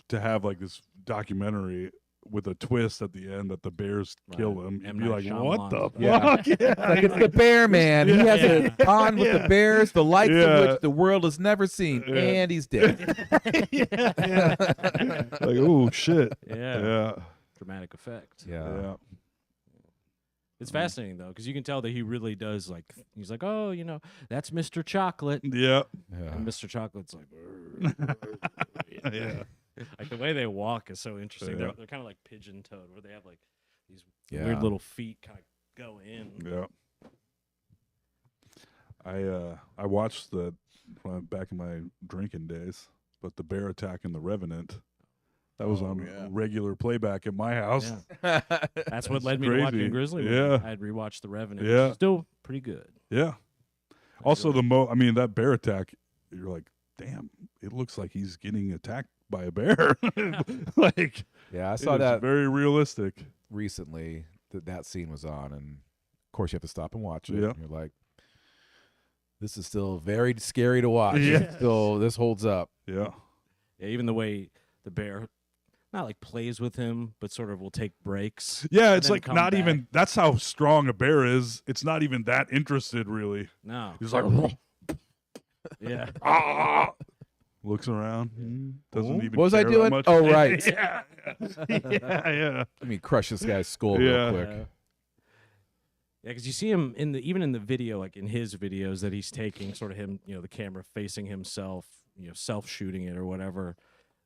to have like this documentary with a twist at the end that the Bears kill Right. him, you'd M. be Night like, what the Shyamalan. fuck? Yeah. Like it's the Bear Man. He has a bond with the Bears, the likes Yeah. of which the world has never seen, Yeah. and he's dead. Like, oh shit. Yeah. Yeah. Dramatic effect. Yeah. It's fascinating, though, because you can tell that he really does, like, he's like, oh, that's Mr. Chocolate. Yeah. Yeah. And Mr. Chocolate's like, Yeah. like the way they walk is so interesting. Yeah. They're kind of like pigeon-toed, where they have like these Yeah. weird little feet kind of go in. Yeah. I watched that back in my drinking days, but the bear attack in the Revenant, that was on yeah. regular playback at my house. Yeah. That's what led me to crazy. watching Grizzly. Yeah. I had rewatched The Revenant. Yeah. Which is still pretty good. Yeah. Also, that bear attack, you're like, damn, it looks like he's getting attacked by a bear. Like, Yeah, I it saw is that very realistic. recently. That scene was on, and of course you have to stop and watch it. Yeah. And you're like, this is still very scary to watch. Yeah. So this holds up. Yeah. Yeah, even the way the bear not like plays with him, but sort of will take breaks. Yeah, and it's then like come not back. even, that's how strong a bear is. It's not even that interested, really. No. He's like, Yeah. ah, looks around, doesn't even What was I care that doing? much. Oh, right. yeah. Yeah. Let me crush this guy's skull Yeah. real quick. Yeah, because you see him even in the video, like in his videos that he's taking, sort of him, the camera facing himself, self shooting it or whatever.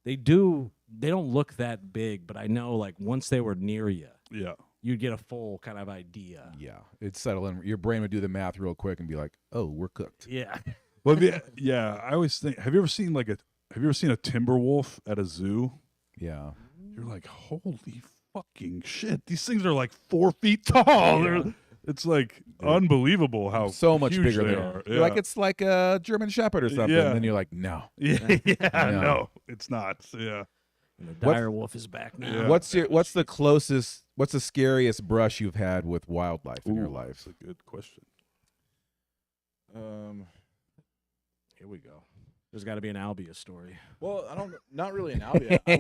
They don't look that big, but I know like once they were near you, Yeah. you'd get a full kind of idea. Yeah, it'd settle in. Your brain would do the math real quick and be like, "Oh, we're cooked." Yeah. Well, yeah. I always think. Have you ever seen a timber wolf at a zoo? Yeah, You're like, holy fucking shit! These things are like 4 feet tall. Yeah. It's like unbelievable how so much huge bigger they than are. You're like, it's like a German Shepherd or something. Yeah. And then you're like, no. yeah, Yeah. no, it's not. Yeah. And the dire wolf is back now. Yeah. What's the scariest brush you've had with wildlife in your Ooh, life? That's a good question. Here we go. There's got to be an Albia story. Well, not really an Albia. I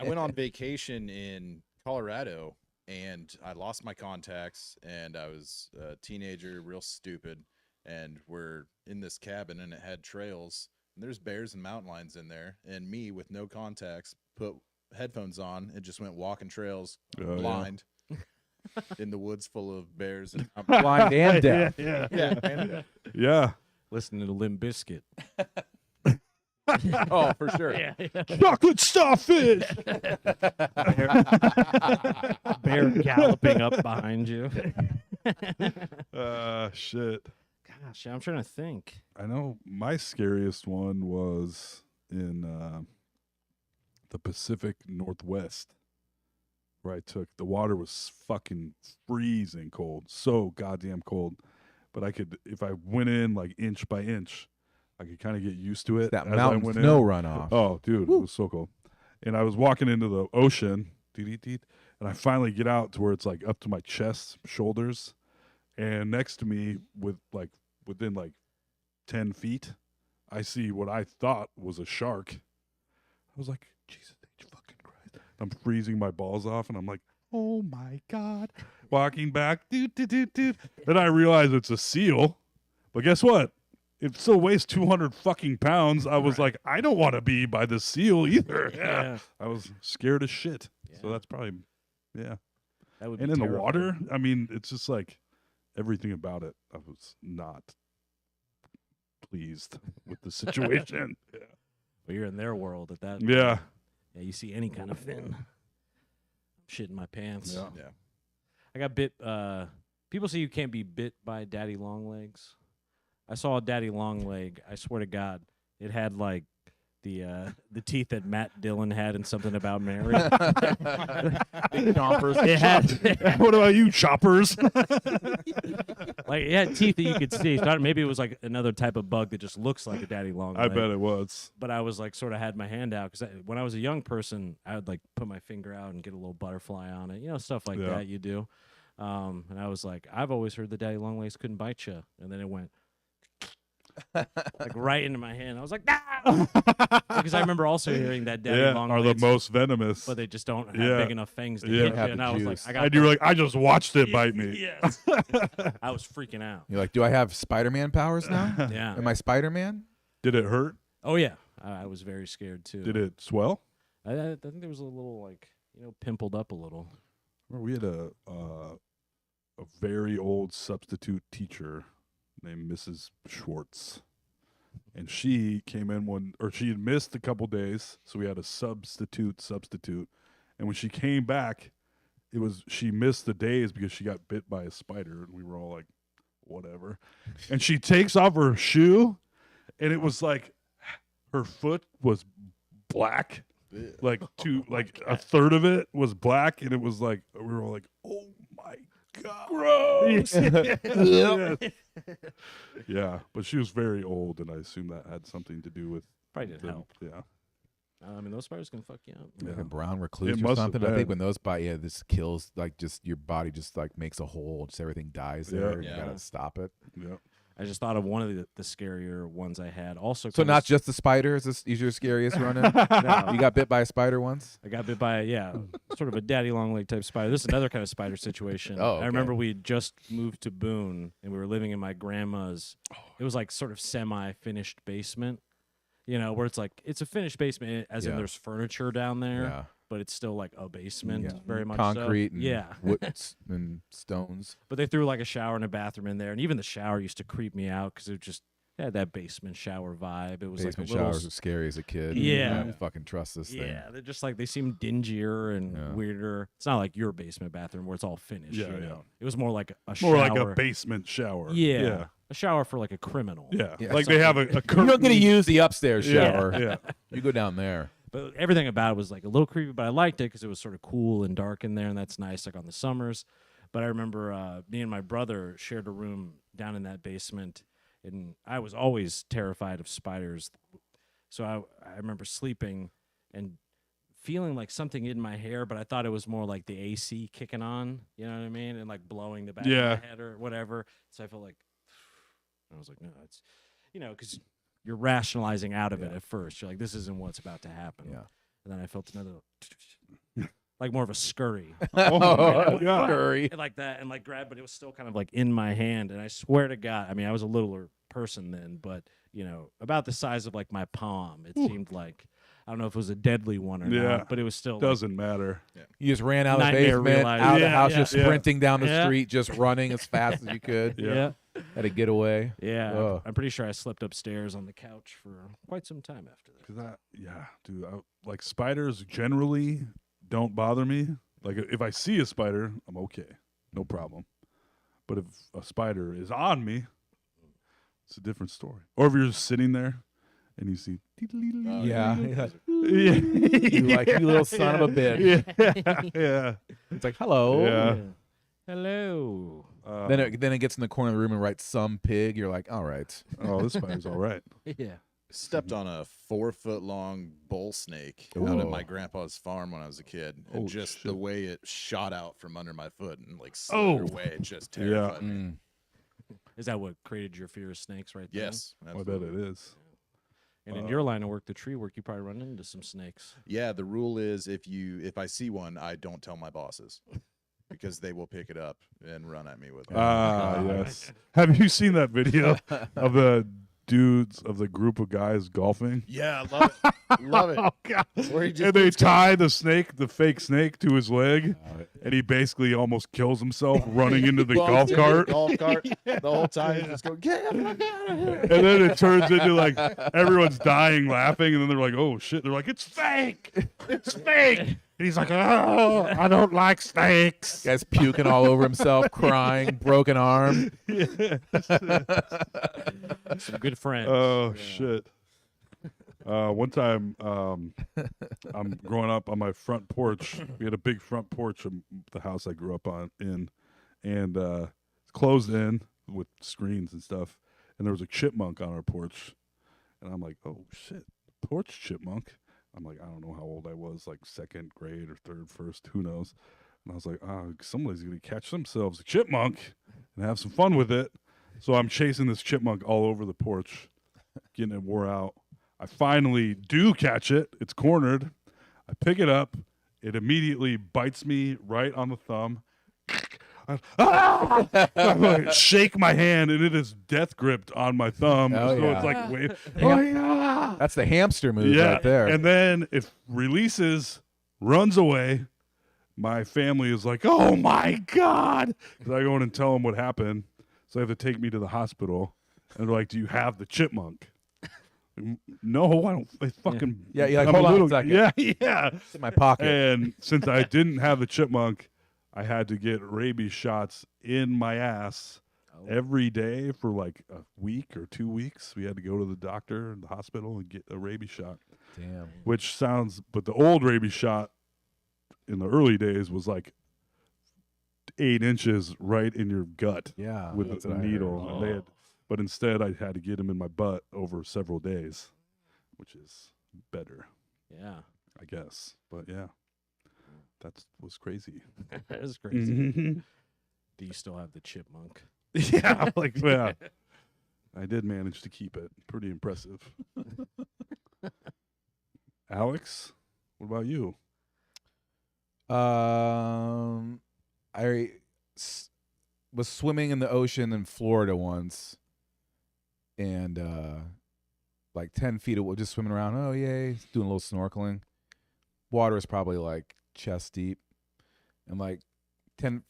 went on vacation in Colorado, and I lost my contacts, and I was a teenager, real stupid, and we're in this cabin, and it had trails, and there's bears and mountain lions in there, and me with no contacts put headphones on and just went walking trails Oh, yeah. blind in the woods full of bears and Blind and deaf. Yeah. yeah, and, Yeah. Listening to Limp Bizkit. oh, for sure. Chocolate starfish. Bear galloping up behind you. Shit. Gosh, I'm trying to think. I know my scariest one was in the Pacific Northwest, where I took the water was fucking freezing cold, so goddamn cold. But I could, if I went in like inch by inch, I could kind of get used to it. That as I mountain went snow in. runoff. Oh, dude, it was so cold. And I was walking into the ocean, and I finally get out to where it's like up to my chest, shoulders, and next to me, within 10 feet, I see what I thought was a shark. I was like, Jesus H fucking Christ. I'm freezing my balls off, and I'm like, oh my God. Walking back, Then I realize it's a seal. But guess what? It still weighs 200 fucking pounds. I was like, I don't want to be by the seal either. Yeah. I was scared as shit. So Yeah. that's probably, yeah. That would And be in the terrifying. water, I mean, it's just like everything about it. I was not pleased with the situation. But you're in their world at that. Yeah. Yeah, you see any kind of fin. shitting my pants. Yeah. Yeah. I got bit. People say you can't be bit by daddy long legs. I saw a daddy long leg. I swear to God, it had like the teeth that Matt Dillon had in Something About Mary. Big chompers. It had What about you, choppers? like it had teeth that you could see. So maybe it was like another type of bug that just looks like a daddy long I leg. bet it was. But I was like sort of had my hand out because when I was a young person, I would like put my finger out and get a little butterfly on it, stuff like Yeah. that you do. And I was like, I've always heard the daddy long legs couldn't bite you, and then it went like right into my hand. I was like, no, because I remember also hearing that daddy long are the legs, most venomous. but they just don't have Yeah. big enough fangs to Yeah. hit you. Have And the I was like, juice. I got And you were like, I just watched it bite me. Yes. I was freaking out. You're like, do I have Spider-Man powers now? Yeah. Am I Spider-Man? Did it hurt? Oh yeah. I was very scared too. Did it swell? I think there was a little like pimpled up a little. Remember we had a very old substitute teacher named Mrs. Schwartz. And she came in she had missed a couple days, so we had a substitute. And when she came back, she missed the days because she got bit by a spider, and we were all like, whatever. And she takes off her shoe, and it was like her foot was black. Like a third of it was black, and it was like we were all like, oh my God. Gross. Yeah, but she was very old, and I assume that had something to do with Probably didn't the- help. Yeah, I mean, those spiders can fuck you up. Like Yeah. a brown recluse It or must have something. I think been. when those bite, this kills like just your body just like makes a hole, just everything dies there. Yeah. You gotta stop it. yeah. I just thought of one of the scarier ones I had. Also, So kinda not just the spider is your scariest run-in? No. You got bit by a spider once? I got bit by sort of a daddy long leg type spider. This is another kind of spider situation. Oh, okay. I remember we had just moved to Boone and we were living in my grandma's. It was like sort of semi-finished basement, where it's like it's a finished basement as in Yeah. there's furniture down there, Yeah. but it's still like a basement, Yeah. very much Concrete so. and Yeah, wood and stones. but they threw like a shower and a bathroom in there, and even the shower used to creep me out because it just had that basement shower vibe. It was Basement like a little showers are scary as a kid. Yeah. I don't fucking trust this thing. Yeah, they're just like they seem dingier and Yeah. weirder. It's not like your basement bathroom where it's all finished. Yeah, you know? yeah. It was more like a More shower. like a basement shower. Yeah, a shower for like a criminal. Yeah. Yeah, Like they have a You're curtain. not gonna use the upstairs Yeah, shower. yeah. You go down there. But everything about it was like a little creepy, but I liked it because it was sort of cool and dark in there, and that's nice, like on the summers. But I remember me and my brother shared a room down in that basement, and I was always terrified of spiders. So I remember sleeping and feeling like something in my hair, but I thought it was more like the AC kicking on, you know what I mean? And like blowing the back Yeah. of my head or whatever. So I felt like, I was like, no, it's, because you're rationalizing out of it at first. You're like, this isn't what's about to happen. Yeah. And then I felt another, like more of a scurry. Oh my God. Scurry. And like that, and like grab, but it was still kind of like in my hand. And I swear to God, I mean, I was a littler person then, but about the size of like my palm. It seemed like, I don't know if it was a deadly one or Yeah. not, but it was still like, Doesn't matter. You just ran out of the Nightmare basement, realized. out of the Yeah, house, yeah. just Yeah. sprinting down the Yeah. street, just running as fast as you could. yeah. Had to get away. Yeah, Ugh. I'm pretty sure I slept upstairs on the couch for quite some time after that. Cause dude, like spiders generally don't bother me. Like if I see a spider, I'm okay, no problem. But if a spider is on me, it's a different story. Or if you're just sitting there and you see, Yeah. yeah, You like, you little son of a bitch. yeah. It's like, hello. Yeah. Hello. Then it gets in the corner of the room and writes some pig. You're like, all right. Oh, this spider's all right. Yeah. Stepped on a 4-foot-long bull snake out Ooh. at my grandpa's farm when I was a kid, and Oh, just the shit. way it shot out from under my foot and like slid away, it just terrified me. Mm. Is that what created your fear of snakes right there? Yes, I bet absolutely. it is. And in your line of work, the tree work, you probably run into some snakes. Yeah, the rule is if I see one, I don't tell my bosses because they will pick it up and run at me with it. Yes. Have you seen that video of the dudes of the group of guys golfing? Yeah, I love it. Love it. Oh God! Where he just And they keeps tie the snake, the fake snake, to his leg, and he basically almost kills himself running into the golf into cart. the golf cart the whole time. He's just going, get the fuck out of here. And then it turns into like everyone's dying laughing, and then they're like, "Oh shit!" They're like, "It's fake! It's fake!" And he's like, oh, I don't like snakes. Guy's puking all over himself, crying, broken arm. Some good friends. Oh, Yeah. shit. One time, I'm growing up on my front porch. We had a big front porch of the house I grew up in, and it's closed in with screens and stuff. And there was a chipmunk on our porch, and I'm like, oh shit, porch chipmunk. I'm like, I don't know how old I was, like second grade or third, first, who knows. And I was like, somebody's gonna catch themselves a chipmunk and have some fun with it. So I'm chasing this chipmunk all over the porch, getting it wore out. I finally do catch it. It's cornered. I pick it up. It immediately bites me right on the thumb. I shake my hand, and it is death gripped on my thumb. Oh, so yeah. it's like, wait, oh, yeah. That's the hamster move Yeah, right there. and then it releases, runs away. My family is like, oh, my God. Because I go in and tell them what happened. So they have to take me to the hospital. And they're like, do you have the chipmunk? No, I don't. It's fucking. Yeah, you're like, I'm hold on a little, second. Yeah, yeah. It's in my pocket. And since I didn't have the chipmunk, I had to get rabies shots in my ass every day for like a week or 2 weeks. We had to go to the doctor and the hospital and get a rabies shot. Damn. Which sounds, but the old rabies shot in the early days was like 8 inches right in your gut Yeah. with that's a what I heard. needle. And they had, but instead, I had to get them in my butt over several days, which is better, Yeah. I guess. But yeah, that was crazy. That is crazy. Mhm. Do you still have the chipmunk? Yeah, like yeah. I did manage to keep it. Pretty impressive. Alex, what about you? Was swimming in the ocean in Florida once, and like 10 feet away, just swimming around. Oh yay, doing a little snorkeling. Water is probably like chest deep, and like 10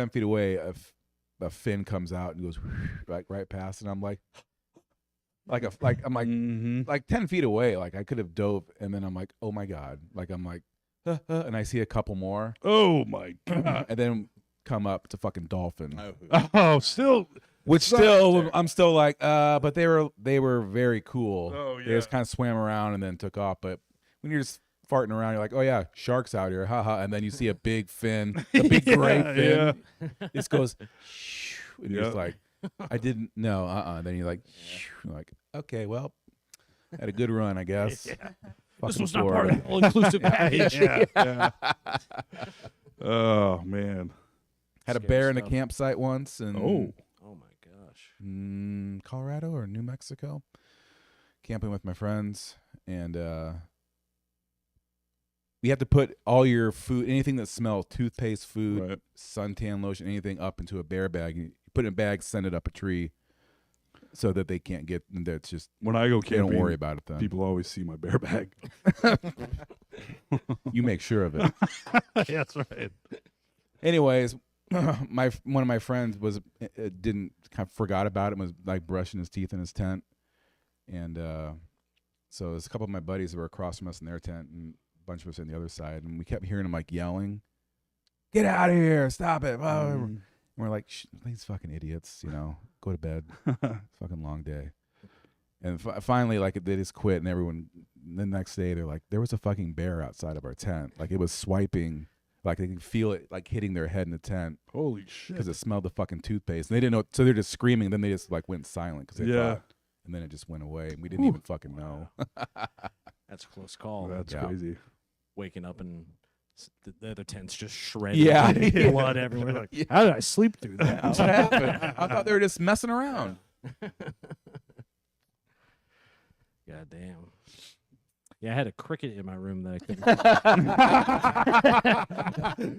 feet away, a fin comes out and goes like right past, and I'm like I'm like Mm-hmm. like 10 feet away, like I could have dove, and then I'm like, oh my God, like I'm like, and I see a couple more, Oh my God. and then come up, it's a fucking dolphin. Oh, still. Which sucks. still, I'm still like, but they were very cool. Oh, They just yeah. kind of swam around and then took off. But when you're just farting around, you're like, oh yeah, sharks out here, haha. And then you see a big fin, a big gray fin. This goes, and you're just Yeah. like, I didn't know, Then you're like, you're like, okay, well, had a good run, I guess. This Fucking was not part Florida. of the all-inclusive package. Yeah. Oh man. Had a Scary bear in a stuff. campsite once, and Oh my gosh. Colorado or New Mexico, camping with my friends, and you have to put all your food, anything that smells, toothpaste, food, Right. suntan lotion, anything, up into a bear bag. You put it in a bag, send it up a tree, so that they can't get. That's just When I go they don't camping, worry about it. Then people always see my bear bag. you make sure of it. That's right. Anyways, one of my friends was didn't kind of forgot about it. And was like brushing his teeth in his tent, and so there's a couple of my buddies that were across from us in their tent, and a bunch of us on the other side, and we kept hearing him like yelling, "Get out of here! Stop it!" And we're like, "These fucking idiots, go to bed. It's a fucking long day." And finally, like they just quit, and everyone. The next day, they're like, "There was a fucking bear outside of our tent. Like it was swiping." Like they could feel it, like hitting their head in the tent Holy shit. because it smelled the fucking toothpaste. And they didn't know, so they're just screaming. Then they just like went silent because they Yeah. thought, and then it just went away, and we didn't even fucking know. That's a close call. That's Yeah. crazy. Waking up and the other tent's just shredded. Yeah. Blood everywhere. Like, Yeah. how did I sleep through that? What happened? I thought they were just messing around. God damn. Yeah, I had a cricket in my room that I couldn't.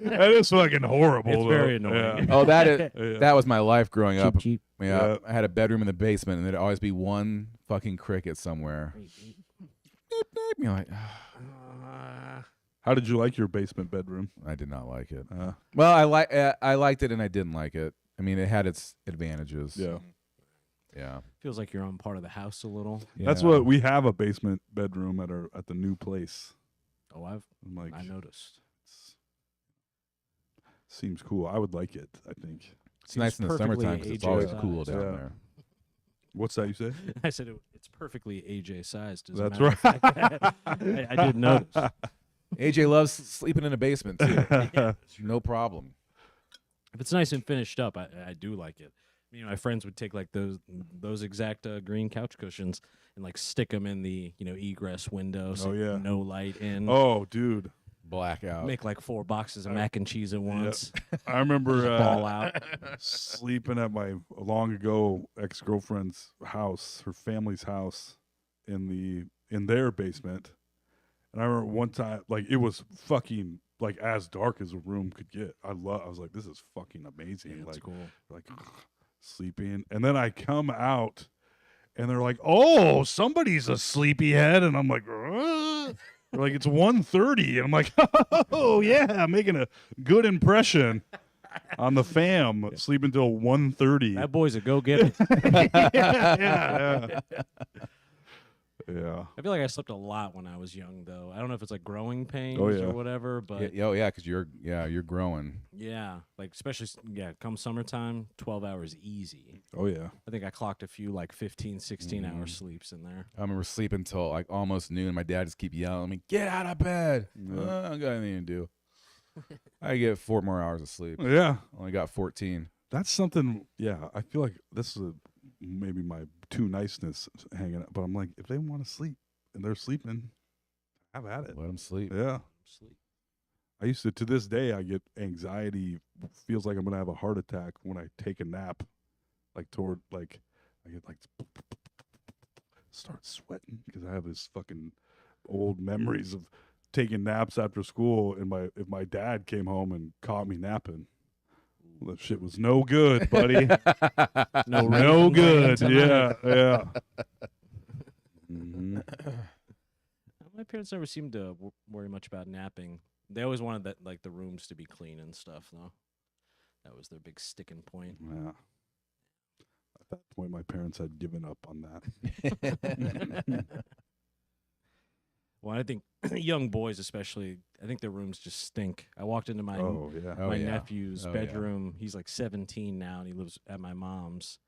That is fucking horrible. It's though. very annoying. Oh, that is Yeah. that was my life growing up. Cheap. Yeah, Yeah. I had a bedroom in the basement, and there'd always be one fucking cricket somewhere. Beep, beep. You're like, How did you like your basement bedroom? I did not like it. Uh, Well, I liked it, and I didn't like it. I mean, it had its advantages. yeah. Yeah. Feels like you're on part of the house a little. That's Yeah. what we have, a basement bedroom at the new place. Oh, I'm like, I noticed. seems cool. I would like it. I think. It's nice in the perfectly summertime because it's AJ always size. cool down Yeah. there. What's that you say? I said it's perfectly AJ sized. As That's a matter right. of fact. I did notice. AJ loves sleeping in a basement too. No problem. If it's nice and finished up, I do like it. Me and my friends would take like those exact green couch cushions and like stick them in the egress window, so Oh, yeah. no light in. Oh, dude. Blackout. Make like 4 boxes of mac and cheese at once. I remember Ball out. sleeping at my long ago ex-girlfriend's house, her family's house, in their basement. And I remember one time, like, it was fucking like as dark as a room could get. I was like, this is fucking amazing. Yeah, that's like, cool. like sleeping, and then I come out, and they're like, "Oh, somebody's a sleepyhead," and I'm like, They're like, "It's 1:30," and I'm like, "Oh yeah, making a good impression on the fam, sleeping till 1:30." That boy's a go-getter. yeah. Yeah. I feel like I slept a lot when I was young, though. I don't know if it's like growing pains Oh, yeah. or whatever, but Yeah, because you're growing. yeah, like especially come summertime, 12 hours easy. Oh yeah. I think I clocked a few like 15, 16 hour sleeps in there. I remember sleeping till like almost noon. My dad just keep yelling at me, "Get out of bed!" Yeah. I don't got anything to do. I get 4 more hours of sleep. Yeah. Only got 14. That's something. Yeah, I feel like this is maybe my too niceness hanging out. But I'm like, if they want to sleep and they're sleeping, have at it. Let them sleep. Yeah. Sleep. I used to this day, I get anxiety. Feels like I'm going to have a heart attack when I take a nap. I get like, start sweating because I have this fucking old memories of taking naps after school. And if my dad came home and caught me napping, well, that shit was no good, buddy. No good. Yeah, yeah. Mhm. My parents never seemed to worry much about napping. They always wanted the rooms to be clean and stuff, though. That was their big sticking point. Yeah. At that point, my parents had given up on that. Well, I think young boys, especially, I think their rooms just stink. I walked into my Oh yeah. Oh, my yeah. nephew's Oh, yeah. bedroom. He's like 17 now, and he lives at my mom's.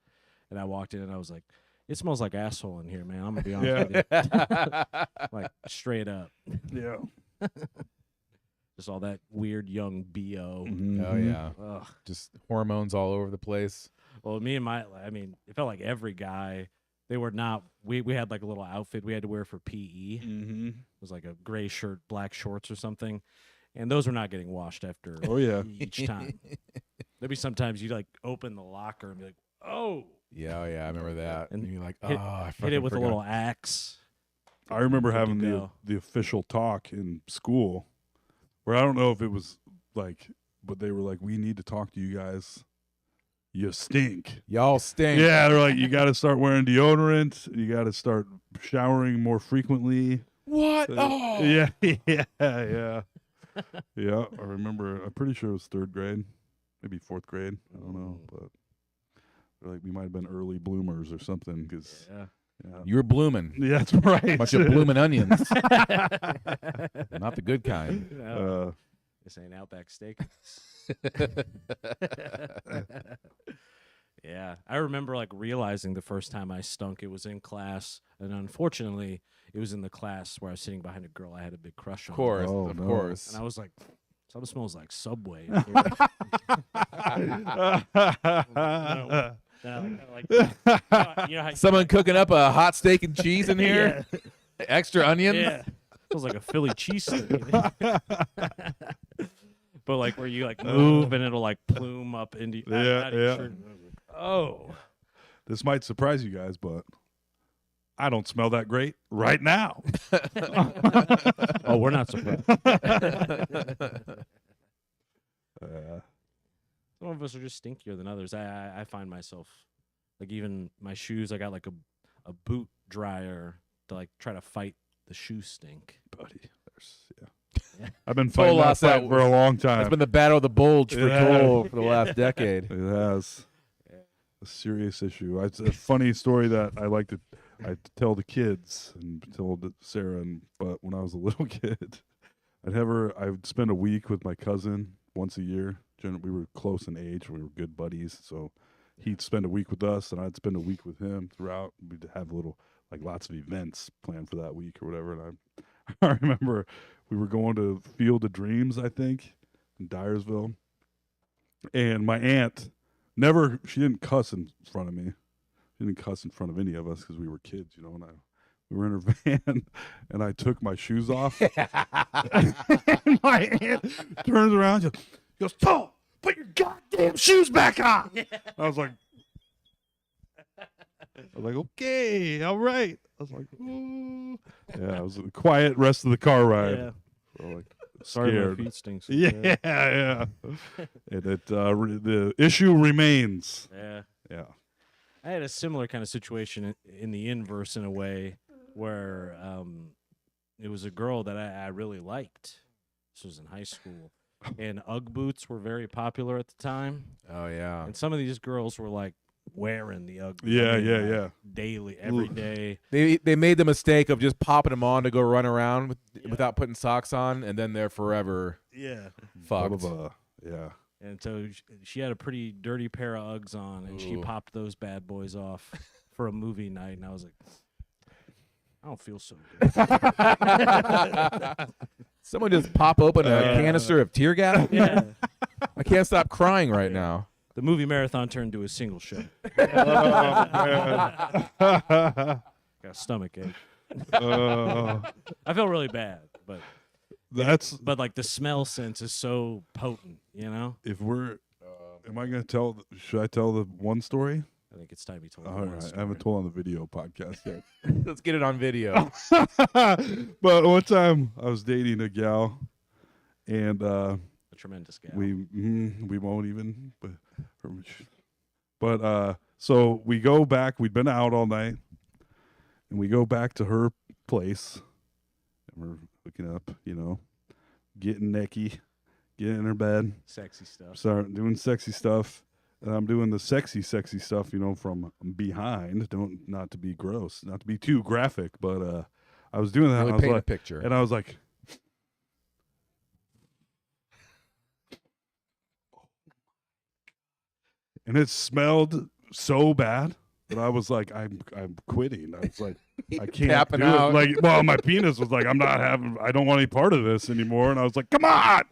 And I walked in, and I was like, "It smells like asshole in here, man. I'm gonna be honest with you, like straight up." Yeah. Just all that weird young bo. Oh yeah. Ugh. Just hormones all over the place. Well, me and it felt like every guy. They were not. We had like a little outfit we had to wear for PE. Mm-hmm. It was like a gray shirt, black shorts, or something, and those were not getting washed after Oh yeah. each time. There'd be sometimes you'd like open the locker and be like, "Oh." Yeah, I remember that. And And you're like, hit- I Hit it with forgot. a little axe. I remember Good to having go. the official talk in school, where I don't know if it was like, but they were like, "We need to talk to you guys. You stink." Y'all stink. Yeah, they're like, "You got to start wearing deodorant. You got to start showering more frequently." What? Oh. Yeah, yeah, yeah, yeah. I remember. I'm pretty sure it was 3rd grade, maybe 4th grade. I don't know, but they're like, we might have been early bloomers or something. Because Yeah. You were blooming. yeah, that's right. Bunch of blooming onions. Not the good kind. No, this ain't Outback Steak. Yeah, I remember like realizing the first time I stunk. It was in class, and unfortunately, it was in the class where I was sitting behind a girl I had a big crush on. Of course. Oh, of no. course. And I was like, "Something smells like Subway." In here." You know how Someone cooking up a hot steak and cheese in here? Extra onions? Yeah. Feels like a Philly cheesesteak. But like where you like move and it'll like plume up into Yeah, out of your yeah. shirt. Oh. This might surprise you guys, but I don't smell that great right now. Oh, we're not surprised. Some of us are just stinkier than others. I find myself like even my shoes, I got like a boot dryer to like try to fight the shoe stink. Buddy, yeah. Yeah. I've been fighting that lost that fight for a long time. It's been the battle of the bulge for Yeah. Cole for the last decade. It has a serious issue. It's a funny story that I tell the kids and told Sarah. But when I was a little kid, I'd spend a week with my cousin once a year we were close in age. We were good buddies. So he'd spend a week with us, and I'd spend a week with him throughout. We'd have lots of events planned for that week or whatever. And I remember we were going to Field of Dreams, I think, in Dyersville. And my aunt she didn't cuss in front of me. She didn't cuss in front of any of us because we were kids, you know. And we were in her van, and I took my shoes off. And my aunt turns around, and goes, "Tom, put your goddamn shoes back on." I was like, okay, all right. I was like, ooh. Yeah, it was a quiet rest of the car ride. Yeah. So, like, Sorry, my scared. feet stinks. Yeah, yeah. And the issue remains. Yeah. Yeah. I had a similar kind of situation in the inverse in a way where it was a girl that I really liked. This was in high school. And Ugg boots were very popular at the time. Oh yeah. And some of these girls were like wearing the Ugg boots. Yeah, yeah. Daily, every day. They made the mistake of just popping them on to go run around without putting socks on, and then they're forever Yeah. fucked. Yeah. And so she had a pretty dirty pair of Uggs on, and she Ooh. popped those bad boys off for a movie night. And I was like, I don't feel so good. Someone just pop open a canister of tear gas. Yeah. I can't stop crying right now. The movie marathon turned to a single show. Oh, Got a stomach ache. man. I felt really bad, but That's like the smell sense is so potent, you know? if we're. Am I gonna tell? Should I tell the one story? I think it's time you told All me right, I haven't told on the video podcast yet. Let's get it on video. But one time I was dating a gal, and a tremendous guy. we won't even. But so we go back. We'd been out all night, and we go back to her place, and we're hooking up. You know, getting necky, getting in her bed, Sexy stuff. start doing sexy stuff. And I'm doing the sexy stuff, you know, from behind. Not to be gross, not to be too graphic, but I was doing that. Really and I was paint a like, picture. and I was like, and it smelled so bad that I was like, I'm quitting. I was like, I can't Tapping do out. it. Like, well, my penis was like, I don't want any part of this anymore. And I was like, come on.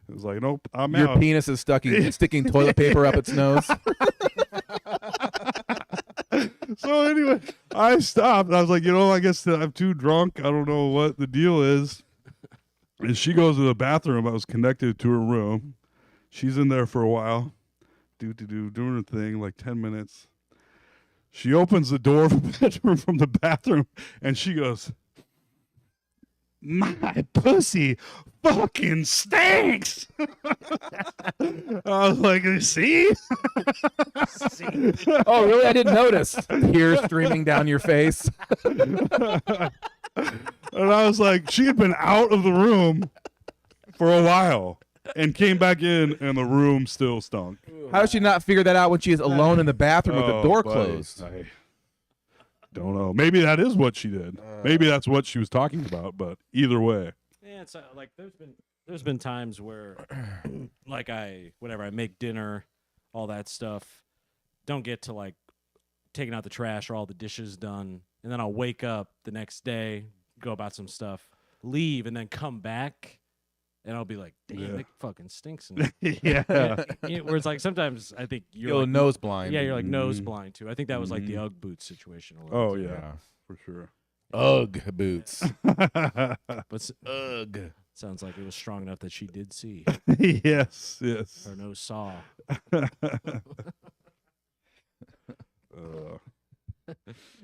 It was like, nope, I'm Your out. penis is sticking toilet paper up its nose. So anyway, I stopped. I was like, I guess that I'm too drunk. I don't know what the deal is. And she goes to the bathroom. I was connected to her room. She's in there for a while, doing her thing, like 10 minutes. She opens the door from the bathroom, and she goes, "My pussy fucking stinks." I was like, see? Oh, really? I didn't notice. Tears streaming down your face. And I was like, she had been out of the room for a while and came back in, and the room still stunk. How does she not figure that out when she is alone in the bathroom with the door buddy, closed? I don't know. Maybe that is what she did. Maybe that's what she was talking about. But either way, Yeah, it's like there's been times where like I make dinner, all that stuff, don't get to like taking out the trash or all the dishes done, and then I'll wake up the next day, go about some stuff, leave, and then come back, and I'll be like, damn, Yeah. it fucking stinks. In yeah. Where it's like sometimes I think you're You're like, nose blind. yeah, you're like nose Mhm. blind too. I think that was like the Mhm. Ugg boot situation. A little Oh bit. yeah, for sure. Ugg boots. But Ugh. sounds like it was strong enough that she did see. yes. Her nose saw.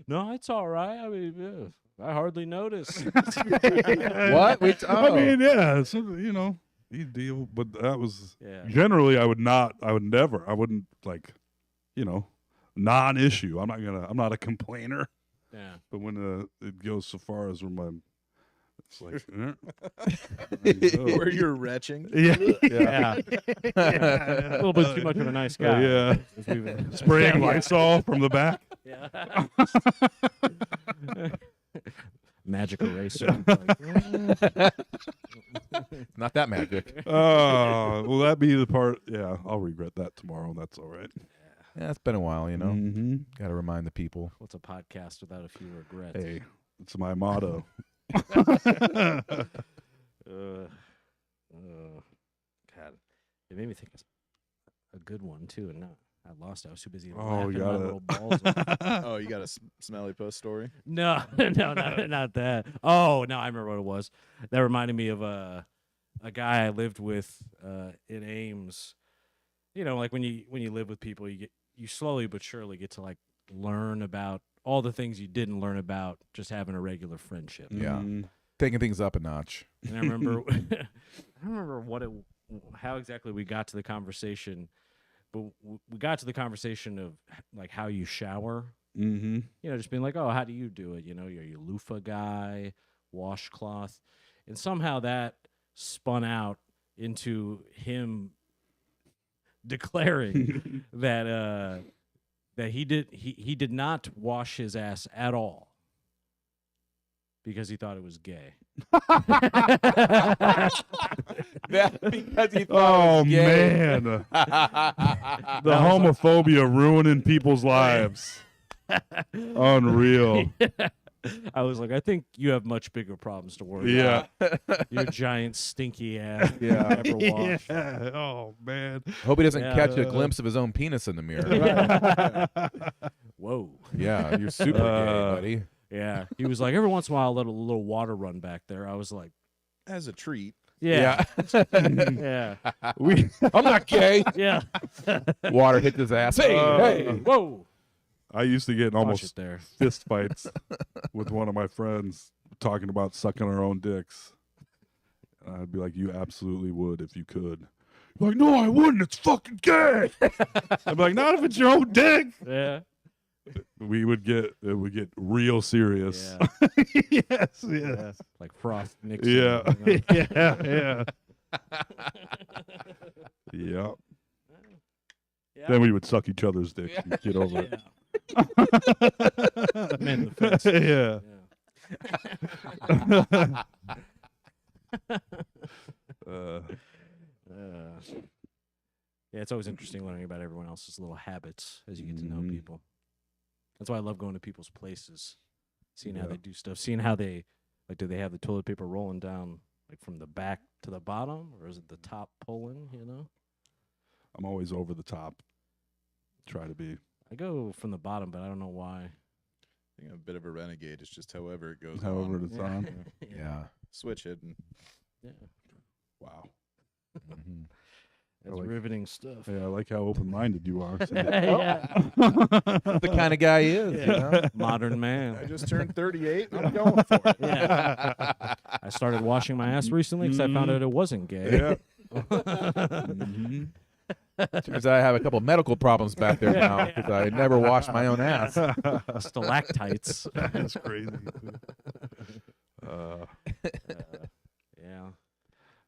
No, it's all right. I mean, I hardly noticed. What? I mean, yeah. So, you deal, but that was Yeah. generally I wouldn't like, non-issue. I'm not a complainer. Yeah. But when it goes so far as when it's like, Where you're retching. yeah, A little bit too much of a nice guy. yeah, If we've- spraying Lysol from the back. Yeah. magic eraser. Like, Not that magic. Oh, will that be the part? Yeah, I'll regret that tomorrow. That's all right. Yeah, it's been a while, you know. Mm-hmm. Got to remind the people. what's a podcast without a few regrets? Hey, it's my motto. God, it made me think of a good one too, and I lost it. I was too busy Oh, laughing you my got little balls off. Oh, you got a smelly post story? No, no, not that. Oh no, I remember what it was. That reminded me of a guy I lived with in Ames. You know, like when you live with people, you slowly but surely get to like learn about all the things you didn't learn about just having a regular friendship. Yeah. Mm. Taking things up a notch. And I remember, I don't remember how exactly we got to the conversation, but we got to the conversation of like how you shower. Mm-hmm. You know, just being like, oh, how do you do it? You know, you're a loofah guy, washcloth, and somehow that spun out into him declaring that he did not wash his ass at all because he thought it was gay. That's because he thought Oh it was gay. man, the homophobia ruining people's lives. Unreal. I was like, I think you have much bigger problems to worry Yeah. about. Your giant stinky ass. Yeah. Never washed. Yeah. Oh man. Hope he doesn't Yeah. catch a glimpse of his own penis in the mirror. Whoa. Yeah, you're super gay, buddy. Yeah. He was like, every once in a while, I'll let a little water run back there. I was like, As a treat. yeah. Yeah. I'm not gay. Yeah. Water hit his ass. Hey, hey. Whoa. I used to get in Watch almost it there. fist fights with one of my friends talking about sucking our own dicks. And I'd be like, you absolutely would if you could. You're like, no, I wouldn't. It's fucking gay. I'd be like, not if it's your own dick. Yeah. It would get real serious. Yeah. yes, Yeah. Like Frost Nixon. Yeah. you know? yeah. Yeah. Yeah. Then we would suck each other's dicks and get over it. Mend the fence. Yeah. Yeah, it's always interesting learning about everyone else's little habits as you get to know Mhm. people. That's why I love going to people's places, seeing how Yeah. they do stuff, seeing how they like. Do they have the toilet paper rolling down like from the back to the bottom, or is it the top pulling? You know, I'm always over the top. Try to be. I go from the bottom, but I don't know why. I think I'm a bit of a renegade. It's just however it goes However on. it's on. Yeah. Switch it. And Yeah. Wow. Mhm. That's like- riveting stuff. Yeah, I like how open-minded you are. Cindy. Yeah. The kind of guy he is. You know? Modern I man. just turned 38 and I'm going for it. Yeah. I started washing my ass recently because I found out it wasn't gay. Yeah. Mhm. Turns out I have a couple medical problems back there now because I never washed my own ass. Stalactites. That's crazy. Yeah.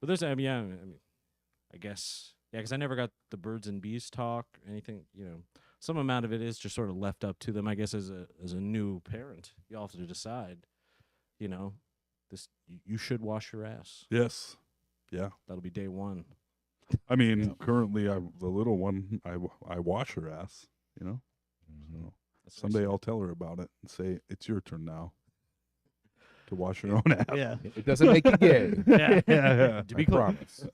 But there's, I mean, I guess, yeah, because I never got the birds and bees talk, anything, you know. Some amount of it is just sort of left up to them, I guess, as a new parent. You all have to decide, you know, you should wash your ass. Yes. Yeah. That'll be day one. I mean, currently, the little one, I wash her ass. You know. So That's someday I'll tell her about it and say it's your turn now to wash your own ass. Yeah. It doesn't make you gay. Yeah. Yeah. To be I clear. promise.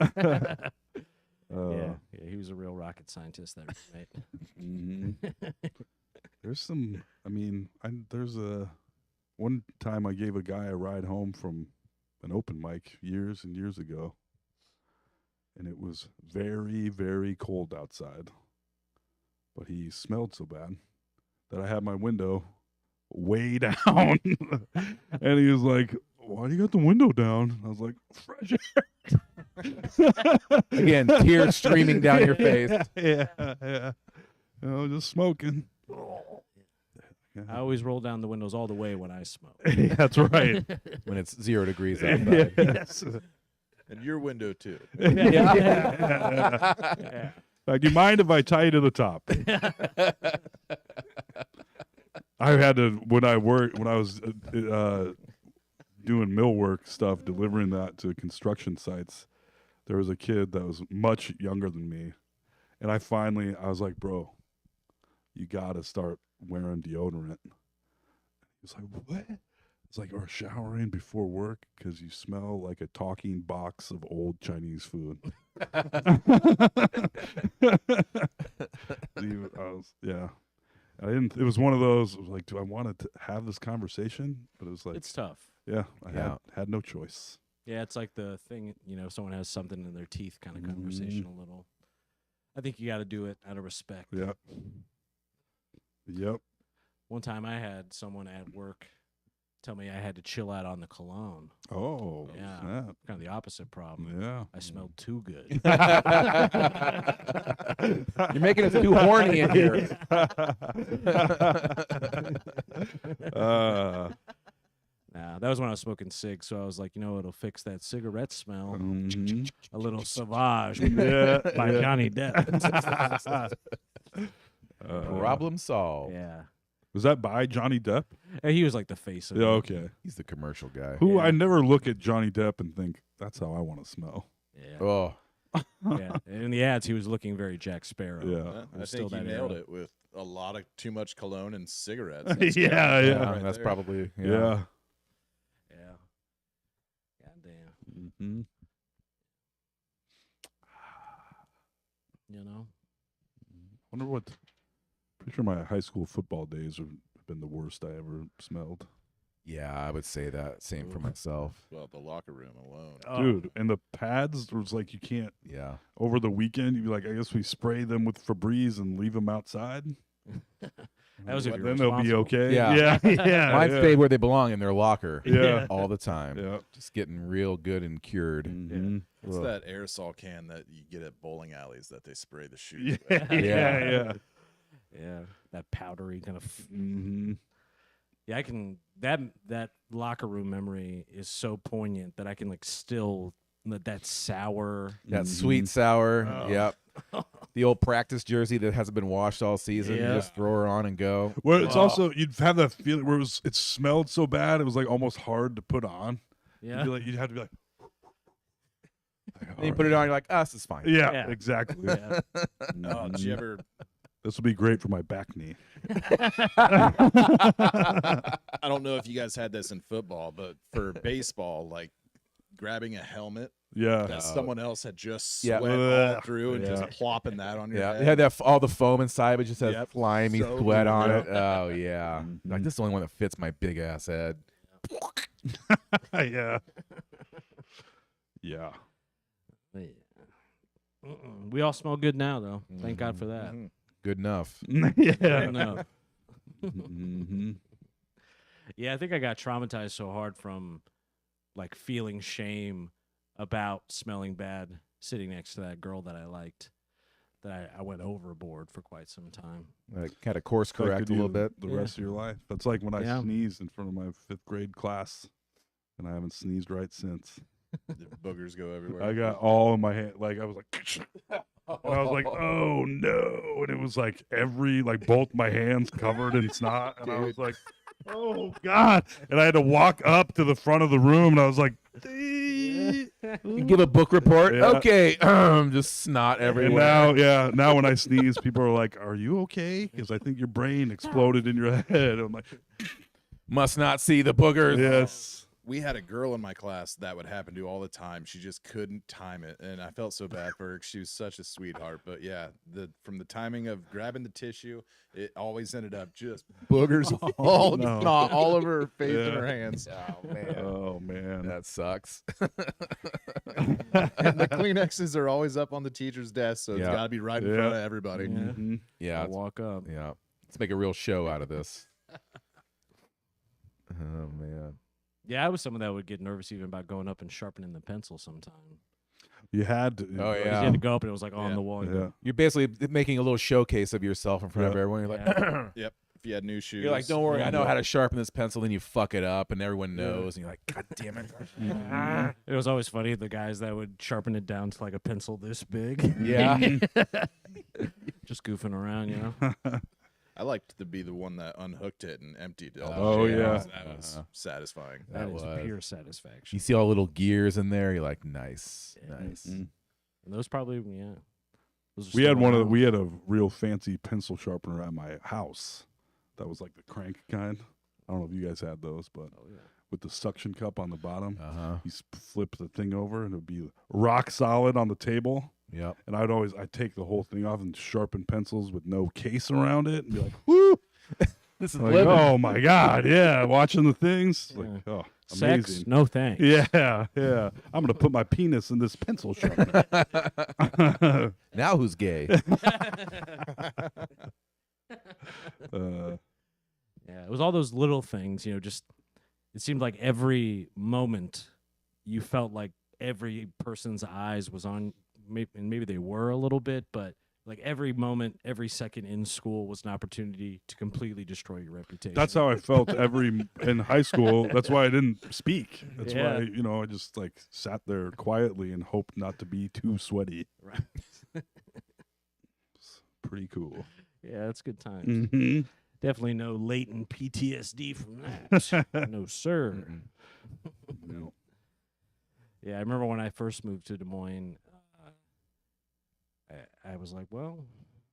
Yeah. He was a real rocket scientist, that roommate. Mhm. There's some. I mean, there's one time I gave a guy a ride home from an open mic years and years ago, and it was very, very cold outside. But he smelled so bad that I had my window way down, and he was like, "Why do you got the window down?" I was like, "Fresh air." Again, tears streaming down your face. Yeah. You know, just smoking. I always roll down the windows all the way when I smoke. That's right. When it's 0 degrees outside. Yes. And your window too. Yeah. Do you mind if I tie you to the top? I had to when I was doing millwork stuff, delivering that to construction sites, there was a kid that was much younger than me. And I was like, bro, you got to start wearing deodorant. He was like, what? It's like, or showering before work because you smell like a talking box of old Chinese food. Yeah. I didn't. It was one of those. It was like, do I want to have this conversation? But it was like, It's tough. yeah, I had no choice. Yeah, it's like the thing, someone has something in their teeth kind of conversation a little. I think you got to do it out of respect. Yep. Yep. One time I had someone at work tell me I had to chill out on the cologne. Oh, Yeah. snap. Kind of the opposite problem. Yeah. I smelled too good. You're making us too horny in here. Nah, that was when I was smoking cigs, so I was like, it'll fix that cigarette smell. Mhm. A little Sauvage Yeah, by yeah. Johnny Depp. Problem solved. Yeah. Was that by Johnny Depp? And he was like the face of Yeah, it. okay. He's the commercial guy. Who Yeah. I never look at Johnny Depp and think that's how I want to smell. Yeah. Oh, Yeah. And in the ads, he was looking very Jack Sparrow. Yeah. It I was still think you that nailed era. it with a lot of too much cologne and cigarettes. Yeah, yeah. right that's there. probably Yeah. Yeah. God damn. Mm-hmm. Wonder what. Pretty sure my high school football days have been the worst I ever smelled. Yeah, I would say that. Same for myself. Well, the locker room alone. Oh. Dude, and the pads, there was like you can't, Yeah. over the weekend, you'd be like, I guess we spray them with Febreze and leave them outside. That was if you're Then they'll be responsible. okay. Yeah. Yeah. Yeah. Mine yeah. stay where they belong in their locker. Yeah. All the time. Yeah. Just getting real good and cured. Mhm. It's Ugh. that aerosol can that you get at bowling alleys that they spray the shoes Yeah. with. Yeah. Yeah. Yeah. That powdery kind of. Mm-hmm. Yeah, I can. That locker room memory is so poignant that I can still that sour. That sweet sour. Oh. Yep. The old practice jersey that hasn't been washed all season. Yeah. You just throw her on and go. Well, it's also you'd have that feeling where it smelled so bad it was like almost hard to put on. Yeah. You'd have to be like, Then you put it on, you're like, this is fine. Yeah, Yeah. exactly. Yeah. Oh, did you ever? This will be great for my back knee. I don't know if you guys had this in football, but for baseball, like grabbing a helmet Yeah. that someone else had just Yeah. sweat all through and Yeah. just plopping that on your Yeah, head. they had that all the foam inside, but just has Yep. slimy So sweat good. on Yeah. it. Oh yeah, Mhm. like this is the only one that fits my big ass head. Yeah. Yeah. We all smell good now, though. Thank God for that. Mhm. Good enough. Yeah. No. Mm-hmm. Yeah, I think I got traumatized so hard from feeling shame about smelling bad sitting next to that girl that I liked that I went overboard for quite some time. Like kind of course correct a little bit. the Yeah. rest of your life. That's like when I Yeah. sneezed in front of my 5th grade class, and I haven't sneezed right since. The boogers go everywhere. I got all in my hand. Like I was like, and I was like, oh no, and it was like both my hands covered in snot, and I was like, oh god, and I had to walk up to the front of the room, and I was like, You give a book report. Yeah. Okay, just snot and everywhere. now when I sneeze, people are like, are you okay? Because I think your brain exploded in your head. I'm like, Must not see the boogers. yes. We had a girl in my class that would happen to all the time. She just couldn't time it, and I felt so bad for her 'cause she was such a sweetheart. But yeah, from the timing of grabbing the tissue, it always ended up just boogers all no. snot all over her face and Yeah. her hands. Oh man, Oh man. that sucks. And the Kleenexes are always up on the teacher's desk, so it's Yeah. got to be right in Yeah. front of everybody. Yeah. Mhm. Yeah, I walk up. yeah. Let's make a real show out of this. Oh man. Yeah, I was someone that would get nervous even about going up and sharpening the pencil sometime. You had to. Oh, You yeah. had to go up and it was on Yeah. the wall. and Yeah. go, You're basically making a little showcase of yourself in front of Yeah. everyone. You're like, Yeah. If you had new shoes, you're like, don't worry, I know Yeah. how to sharpen this pencil. Then you fuck it up, and everyone Yeah. knows. And you're like, God damn it. It was always funny, the guys that would sharpen it down to a pencil this big. Yeah. Just goofing around, I liked to be the one that unhooked it and emptied it. Oh, yeah. That was satisfying. That is was. pure satisfaction. You see all the little gears in there. You're like, nice, nice. Mm. And those probably, yeah. Those are We had still around. we had a real fancy pencil sharpener at my house. That was like the crank kind. I don't know if you guys had those, but Oh, yeah. with the suction cup on the bottom, Uh-huh. you flip the thing over and it would be rock solid on the table. Yep. And I'd take the whole thing off and sharpen pencils with no case around it and be like, woo! This is Like, living. oh my God, yeah. Watching the things. Like, oh, Sex? amazing. No thanks. Yeah, yeah. I'm gonna put my penis in this pencil sharpener. Now who's gay? Yeah, it was all those little things, just it seemed like every moment you felt like every person's eyes was on, and maybe they were a little bit, but like every moment, every second in school was an opportunity to completely destroy your reputation. That's how I felt in high school. That's why I didn't speak. That's Yeah. why, I just like sat there quietly and hoped not to be too sweaty. Right. It's pretty cool. Yeah, that's good times. Mm-hmm. Definitely no latent PTSD from that. No, sir. No. Yeah, I remember when I first moved to Des Moines, I was like, well,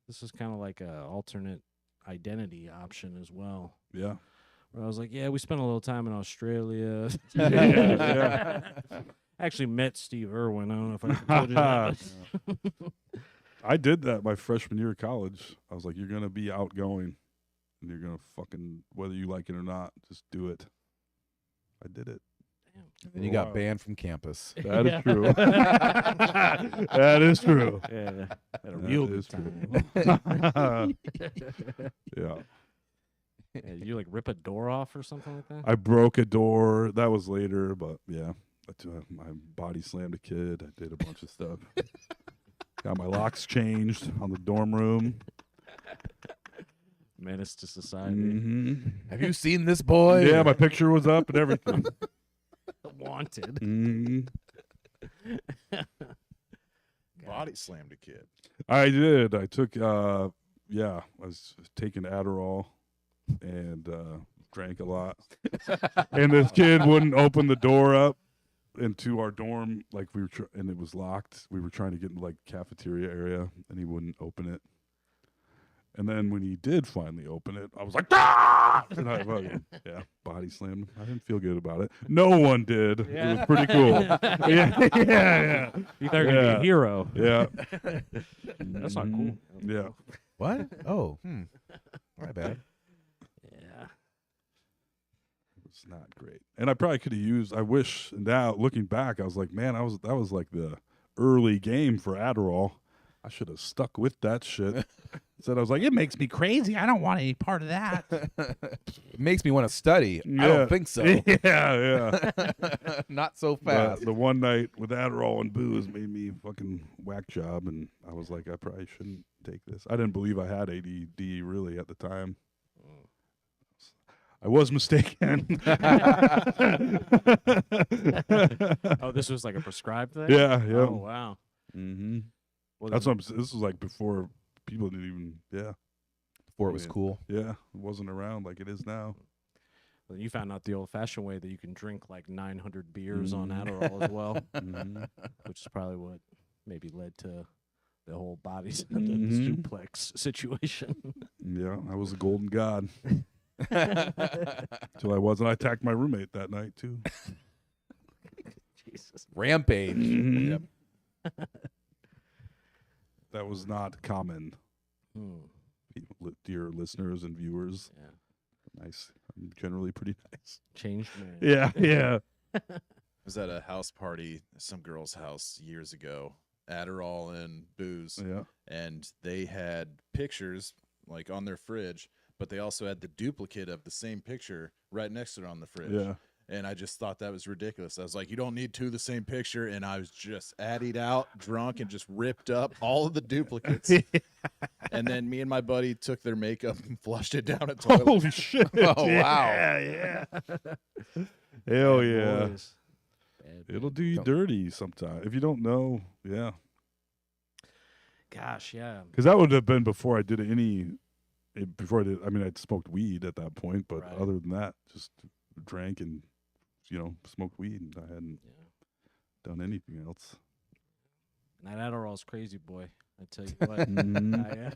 this is kind of like a alternate identity option as well. Yeah. Where I was like, yeah, we spent a little time in Australia. Yeah. I actually met Steve Irwin. I don't know if I told you that. I did that my freshman year of college. I was like, you're gonna be outgoing, and you're gonna fucking, whether you like it or not, just do it. I did it. Then you got banned from campus. That is true. That is true. Yeah, had a That real is good time. Yeah. Yeah, you like rip a door off or something like that? I broke a door. That was later, but yeah. I body slammed a kid. I did a bunch of stuff. Got my locks changed on the dorm room. Menace to society. Mm-hmm. Have you seen this boy? Yeah, my picture was up and everything. Wanted. Mhm. Body slammed a kid. I did. I took, I was taking Adderall and drank a lot. And this kid wouldn't open the door up into our dorm. Like and it was locked. We were trying to get into like cafeteria area, and he wouldn't open it. And then when he did finally open it, I was like, ah! And I fucking, body slammed him. I didn't feel good about it. No one did. It was pretty cool. yeah. You thought you were going to be a hero. Yeah. That's not cool. Yeah. What? Oh, my bad. Yeah. It's not great. And I probably could have used, I wish now looking back, I was like, man, that was like the early game for Adderall. I should have stuck with that shit. Said I was like, it makes me crazy. I don't want any part of that. It makes me want to study. I don't think so. Yeah. Not so fast. The one night with Adderall and booze made me fucking whack job, and I was like, I probably shouldn't take this. I didn't believe I had ADD really at the time. I was mistaken. Oh, this was like a prescribed thing? Yeah. Oh, wow. Mm-hmm. Well, That's what this was like before people didn't even. Yeah. Before it was Yeah. cool. Yeah. It wasn't around like it is now. Then you found out the old-fashioned way that you can drink like 900 beers on Adderall as well, Mhm. which is probably what maybe led to the whole body the Mhm. suplex situation. Yeah. I was a golden god. Till I wasn't. I attacked my roommate that night too. Jesus. Rampage. Mhm. Yep. That was not common. Dear listeners and viewers. Yeah. Nice. I'm generally pretty nice. Changed man. Yeah. I was at a house party, some girl's house years ago, Adderall and booze, Yeah. and they had pictures like on their fridge, but they also had the duplicate of the same picture right next to it on the fridge. Yeah. And I just thought that was ridiculous. I was like, you don't need two of the same picture. And I was just addied out, drunk, and just ripped up all of the duplicates. And then me and my buddy took their makeup and flushed it down a toilet. Holy shit. Oh, wow. Yeah. Hell Bad yeah. boys. Bad It'll do you dirty sometime. If you don't know, yeah. Gosh, yeah. Because that would have been before I did any, before I did, I mean, I'd smoked weed at that point, but Right. other than that, just drank and smoked weed, and I hadn't Yeah. done anything else. And that Adderall's crazy, boy. I tell you what. Mhm.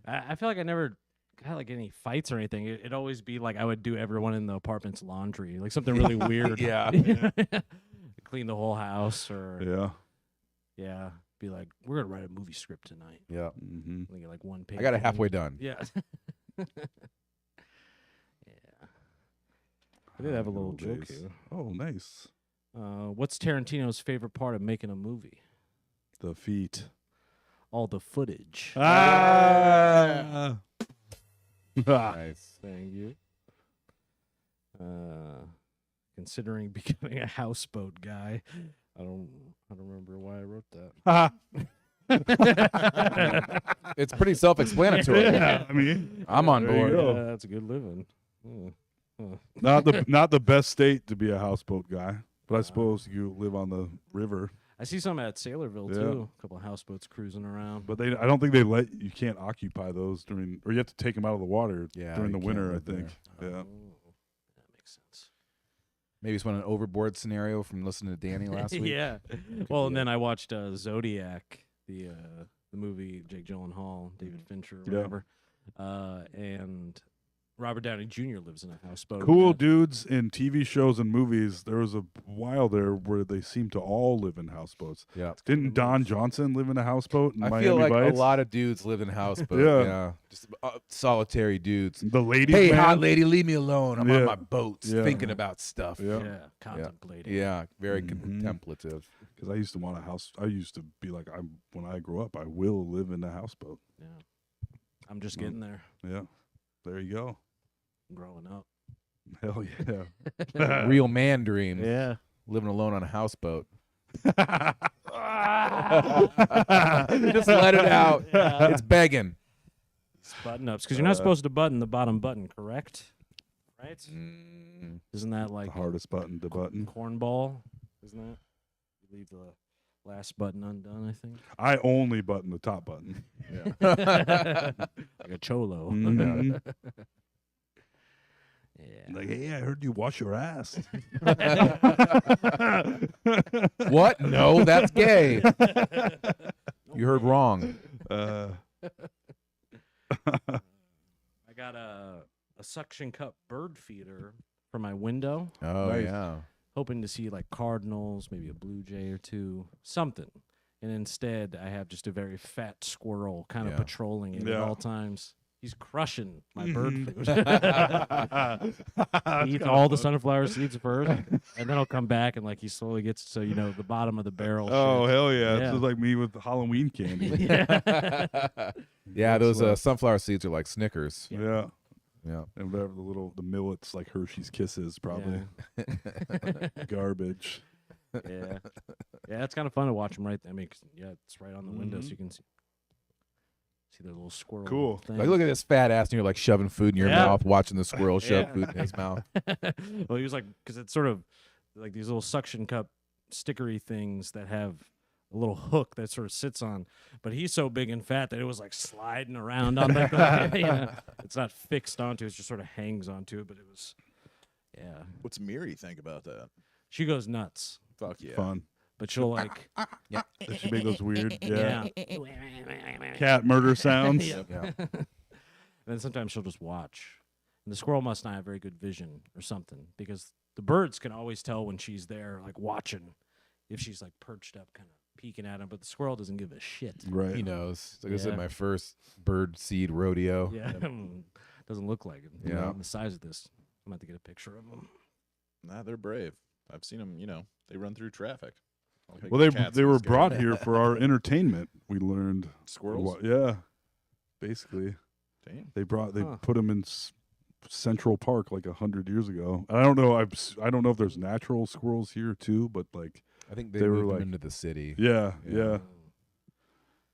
I feel like I never had like any fights or anything. It'd always be like I would do everyone in the apartment's laundry, like something really weird. Yeah. Clean the whole house, or Yeah. be like, we're gonna write a movie script tonight. Yeah. Mm-hmm. I get like one page. I got it in. halfway done. Yeah. Yeah. I did have a little joke here. Oh, nice. What's Tarantino's favorite part of making a movie? The feet. All the footage. Ah. Nice. Thank you. Considering becoming a houseboat guy, I don't remember why I wrote that. It's pretty self-explanatory. Yeah, I mean, I'm on there you board. go. Yeah, that's a good living. not the best state to be a houseboat guy, but I suppose you live on the river. I see some at Sailorville Yeah. too. A couple of houseboats cruising around. But I don't think you can't occupy those during, or you have to take them out of the water Yeah, during you the can't winter. I live think. Oh, Yeah. that makes sense. Maybe it's one an overboard scenario from listening to Danny last week. Yeah. Well, and then I watched Zodiac, the movie, Jake Gyllenhaal, David Fincher, or Yeah. whatever, and Robert Downey Jr. lives in a houseboat. Cool dudes in TV shows and movies. There was a while there where they seemed to all live in houseboats. Yeah. Didn't Don Johnson live in a houseboat in I Miami feel like Vice? a lot of dudes live in houseboats. Yeah. Yeah. Just solitary dudes. The ladies. Hey, man. hot lady, leave me alone. I'm Yeah. on my boats Yeah. thinking about stuff. Yeah. Yeah, contemplating. Yeah, very Mhm. contemplative. Because I used to want a house. I used to be like, when I grow up, I will live in a houseboat. Yeah. I'm just getting there, Yeah. There you go. growing up. Hell yeah. Real man dreams. Yeah. Living alone on a houseboat. Just let it out. It's begging. It's button ups because you're not supposed to button the bottom button, correct? Right? Mm, Isn't that The like hardest button to button. cornball? Isn't that? You leave the last button undone, I think. I only button the top button. Like a cholo. Mhm. Yeah. Like, hey, I heard you wash your ass. what? No, that's gay. You heard wrong. Uh, I got a suction cup bird feeder for my window, Oh, Nice. yeah. hoping to see like cardinals, maybe a blue jay or two, something. And instead, I have just a very fat squirrel kind of Yeah. patrolling it at Yeah. all times. He's crushing my bird Mhm. food. He eats all the sunflower seeds first, and then he'll come back and like he slowly gets to the bottom of the barrel. Oh, shit. hell yeah. Yeah. It's just like me with the Halloween candy. Yeah, those That's sunflower seeds are like Snickers. Yeah. Yeah. And whatever the millets, like Hershey's Kisses, probably. Garbage. Yeah, yeah, it's kind of fun to watch them. Right, I mean, 'cause, yeah, it's right on the window, so Mhm. you can see the little squirrel. Cool. thing. Like, look at this fat ass, and you're like shoving food in your Yeah. mouth, watching the squirrel shove Yeah. food in his mouth. Well, he was like, because it's sort of like these little suction cup stickery things that have a little hook that sort of sits on, but he's so big and fat that it was like sliding around on like it's not fixed onto, it just sort of hangs onto it, but it was, yeah. What's Miri think about that? She goes nuts, Fuck yeah. Fun. but she'll like, Does she make those weird yeah. cat murder sounds? Yeah. Yeah. And then sometimes she'll just watch. And the squirrel must not have very good vision or something, because the birds can always tell when she's there, like watching, if she's like perched up, kind of peeking at him. But the squirrel doesn't give a shit. Right. He knows. Like I said, Yeah. my first bird seed rodeo. Yeah, doesn't look like him. Yeah. The size of this, I'm about to get a picture of him. Nah, they're brave. I've seen them. They run through traffic. I don't think Well, cats they would were scare brought them. here for our entertainment. We learned. Squirrels. Yeah. Basically, Damn. they Huh. put them in Central Park like 100 years ago. I don't know. I don't know if there's natural squirrels here too, but like, I think They they were moved them like- into the city. yeah. Yeah.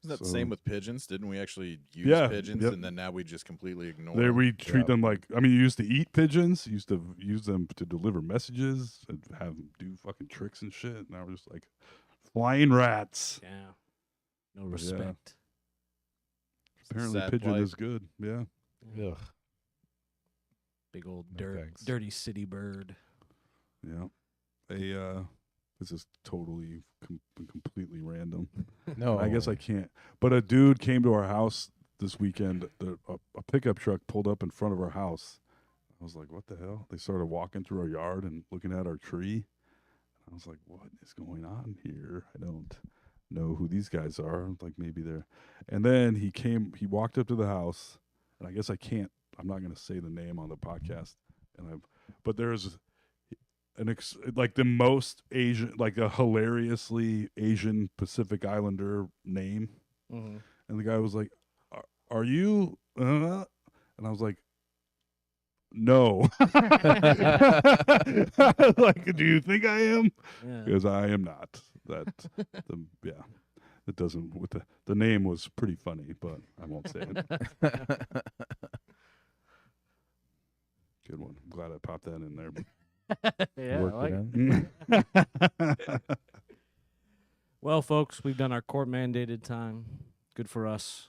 Isn't that the So- same with pigeons? Didn't we actually use Yeah, pigeons yep. and then now we just completely ignore They them? we treat Yeah. them like, I mean, you used to eat pigeons. You used to use them to deliver messages and have them do fucking tricks and shit. Now we're just like flying rats. Yeah. No respect. Apparently, Sad pigeon plight. is good. Yeah. Ugh. Big old No thanks. dirty city bird. Yeah. This is totally completely random. No, I guess I can't. But a dude came to our house this weekend. A pickup truck pulled up in front of our house. I was like, what the hell? They started walking through our yard and looking at our tree. I was like, what is going on here? I don't know who these guys are. I'm like, maybe they're. And then he walked up to the house, and I guess I'm not going to say the name on the podcast. But there's like the most Asian, like a hilariously Asian Pacific Islander name. Mm-hmm. And the guy was like, are you, and I was like, no. Like, do you think I am? Yeah. Because I am not. It doesn't. With the name was pretty funny, but I won't say it. Good one. I'm glad I popped that in there. Yeah, I worked like it it. in. Well, folks, we've done our court mandated time. Good for us.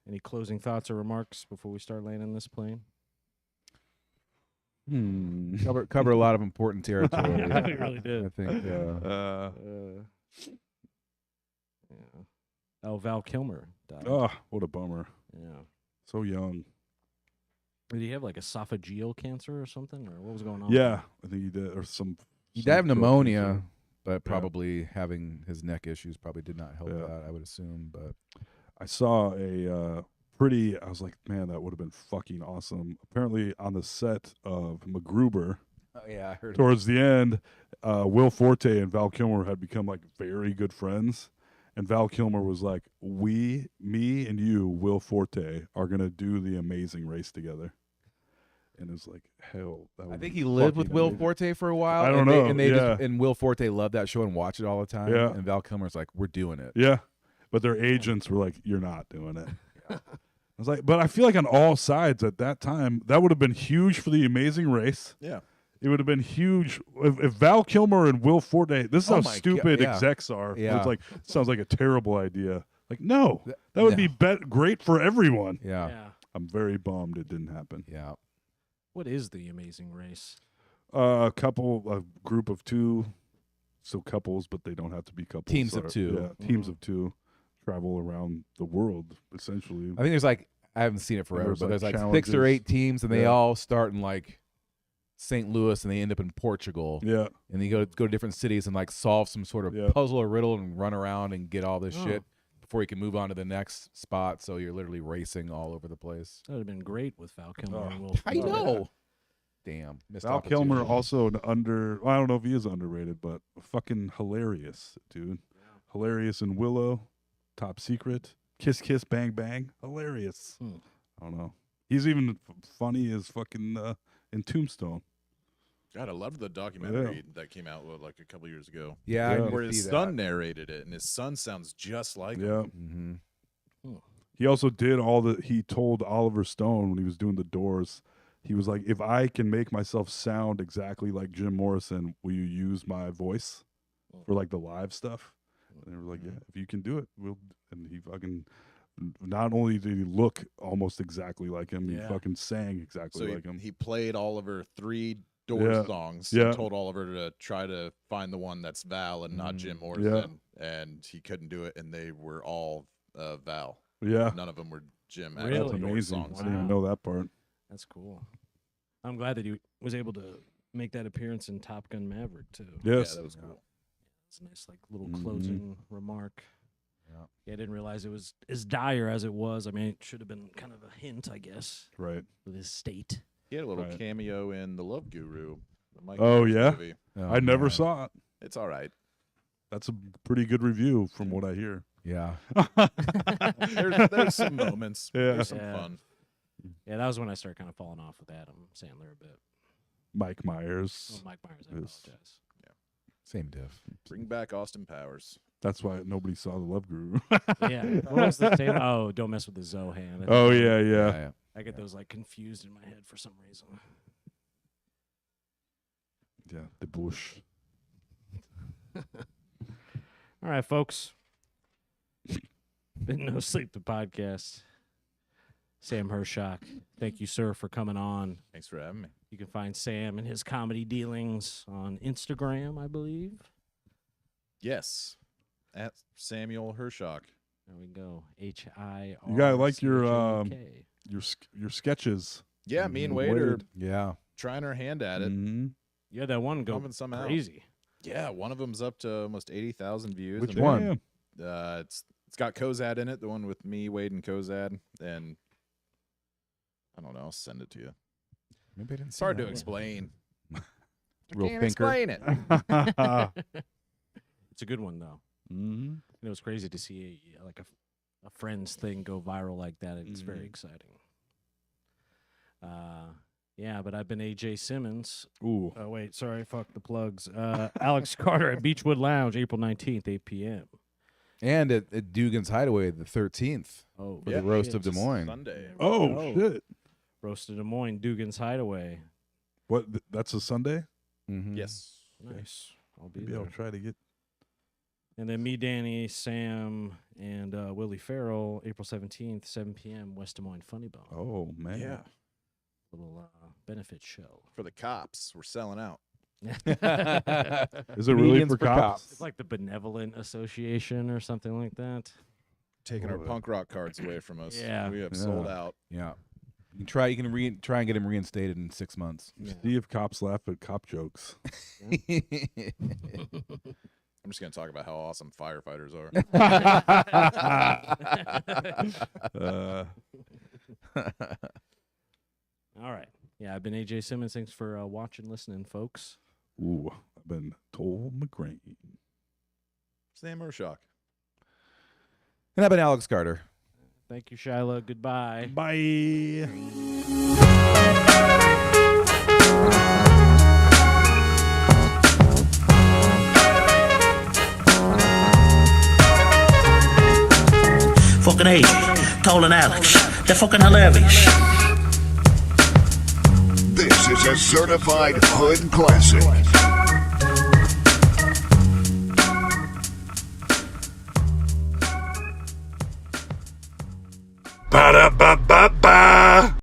Any closing thoughts or remarks before we start landing this plane? Cover a lot of important territory. Yeah, we really did. I think. Yeah. Oh, Val Kilmer died. Oh, what a bummer. Yeah. So young. Did he have like esophageal cancer or something, or what was going on? Yeah, I think he did, or some. He some died of throat pneumonia, cancer. but probably having his neck issues probably did not help Yeah. that, I would assume. But I saw I was like, man, that would have been fucking awesome. Apparently, on the set of MacGruber, oh yeah, I heard. towards the end, Will Forte and Val Kilmer had become like very good friends. And Val Kilmer was like, me and you, Will Forte, are going to do The Amazing Race together. And it's like, hell. That I would think be he lived with fucking Will amazing. Forte for a while. I don't and know, They, and they yeah. and Will Forte loved that show and watched it all the time. Yeah. And Val Kilmer's like, we're doing it. Yeah. But their agents were like, you're not doing it. I was like, but I feel like on all sides at that time, that would have been huge for The Amazing Race. Yeah. It would have been huge if Val Kilmer and Will Forte. This is Oh how my stupid God, yeah. execs are. Yeah. It's like, sounds like a terrible idea. Like, no, that would be great for everyone. Yeah. Yeah. I'm very bummed it didn't happen. Yeah. What is the Amazing Race? A group of two, so couples, but they don't have to be couples. Teams of two. Yeah, teams of two travel around the world essentially. I think there's like, I haven't seen it forever, there's, but like, there's like 6 or challenges. 8 teams, and they Yeah. all start in like St. Louis, and they end up in Portugal. Yeah, And they go to different cities and like solve some sort of Yeah. puzzle or riddle and run around and get all this Oh. shit before you can move on to the next spot. So you're literally racing all over the place. That would have been great with Val Kilmer Oh, and Will I Forte. know. Damn. Missed Val Kilmer opportunity. also an I don't know if he is underrated, but fucking hilarious, dude. Hilarious in Willow, Top Secret, Kiss Kiss Bang Bang, hilarious. Hmm. I don't know. He's even funny as fucking in Tombstone. God, I loved the documentary that came out like a couple years ago. Yeah, I Yeah. didn't Where his see son narrated it, and his son sounds just like him. Yeah. Mm-hmm. He also did he told Oliver Stone when he was doing The Doors, he was like, if I can make myself sound exactly like Jim Morrison, will you use my voice for like the live stuff? And they were like, yeah, if you can do it, we'll. And he fucking, not only did he look almost exactly like him, Yeah. he fucking sang exactly So like him. he played Oliver 3 Doors Yeah. songs Yeah. and told Oliver to try to find the one that's Val and not Jim Morrison. And he couldn't do it, and they were all Val. Yeah. None of them were Jim. Really? That's Actually, Doors amazing. songs. I didn't even know that part. That's cool. I'm glad that he was able to make that appearance in Top Gun Maverick too. Yes. Yeah, that was cool. It's a nice, like, little Mhm. closing remark. Yeah. Yeah, I didn't realize it was as dire as it was. I mean, it should have been kind of a hint, I guess, Right. with his state. He had a little Right. cameo in The Love Guru. the Mike Oh, Myers yeah? movie. Oh, I never man. saw it. It's all right. That's a pretty good review from what I hear. Yeah. There's some moments. Yeah. There's some Yeah. fun. Yeah, that was when I started kind of falling off with Adam Sandler a bit. Mike Myers. Well, Mike Myers, I Yes. apologize. Same diff. Bring back Austin Powers. That's why nobody saw The Love Guru. Yeah. What was the same? Oh, don't mess with the Zohan. Oh, yeah. I get those like confused in my head for some reason. Yeah, the bush. All right, folks. Been No Sleep the podcast. Sam Hershock, thank you, sir, for coming on. Thanks for having me. You can find Sam and his comedy dealings on Instagram, I believe. Yes, at Samuel Hershock. There we go. HIRCHAK. You gotta like your sketches. Yeah, me and Wade are Yeah. trying our hand at it. Mm-hmm. Yeah, that one go Pumping some out. crazy. Yeah, one of them's up to almost 80,000 views. Which and one? It's got Kozad in it. The one with me, Wade, and Kozad. And I don't know. I'll send it to you. Maybe I didn't It's see hard that to one. explain. Real Can't thinker. explain it. It's a good one, though. Mm-hmm. It was crazy to see a Friends thing go viral like that. It's very exciting. Yeah, but I've been AJ Simmons. Ooh. Oh, wait, sorry, fuck the plugs. Alex Carter at Beechwood Lounge, April 19th, 8 p.m. And at Dugan's Hideaway, the 13th, Oh, for the roast of Des shit. Moines. Sunday. Oh, shit. Roast of Des Moines, Dugan's Hideaway. What? That's a Sunday? Mhm. Yes. Nice. I'll be Maybe there. I'll try to get. And then me, Danny, Sam, and Willie Farrell, April 17th, 7 p.m., West Des Moines Funny Bone. Oh, man. Yeah. Little benefit show. For the cops, we're selling out. Is it really Comedians for for cops? It's like the Benevolent Association or something like that. Taking our Love it. punk rock cards away from us. Yeah. We have Yeah. sold out. Yeah. You can try. You can try and get him reinstated in 6 months. Yeah. See if cops laugh at cop jokes. I'm just going to talk about how awesome firefighters are. All right. Yeah, I've been AJ Simmons. Thanks for watching, listening, folks. Ooh, I've been told McGrain. Sam Hershock. And I've been Alex Carter. Thank you, Shiloh. Goodbye. Bye. Fucking AJ, Toll and Alex. They're fucking hilarious. This is a certified hood classic. Ba-da-ba-ba-ba.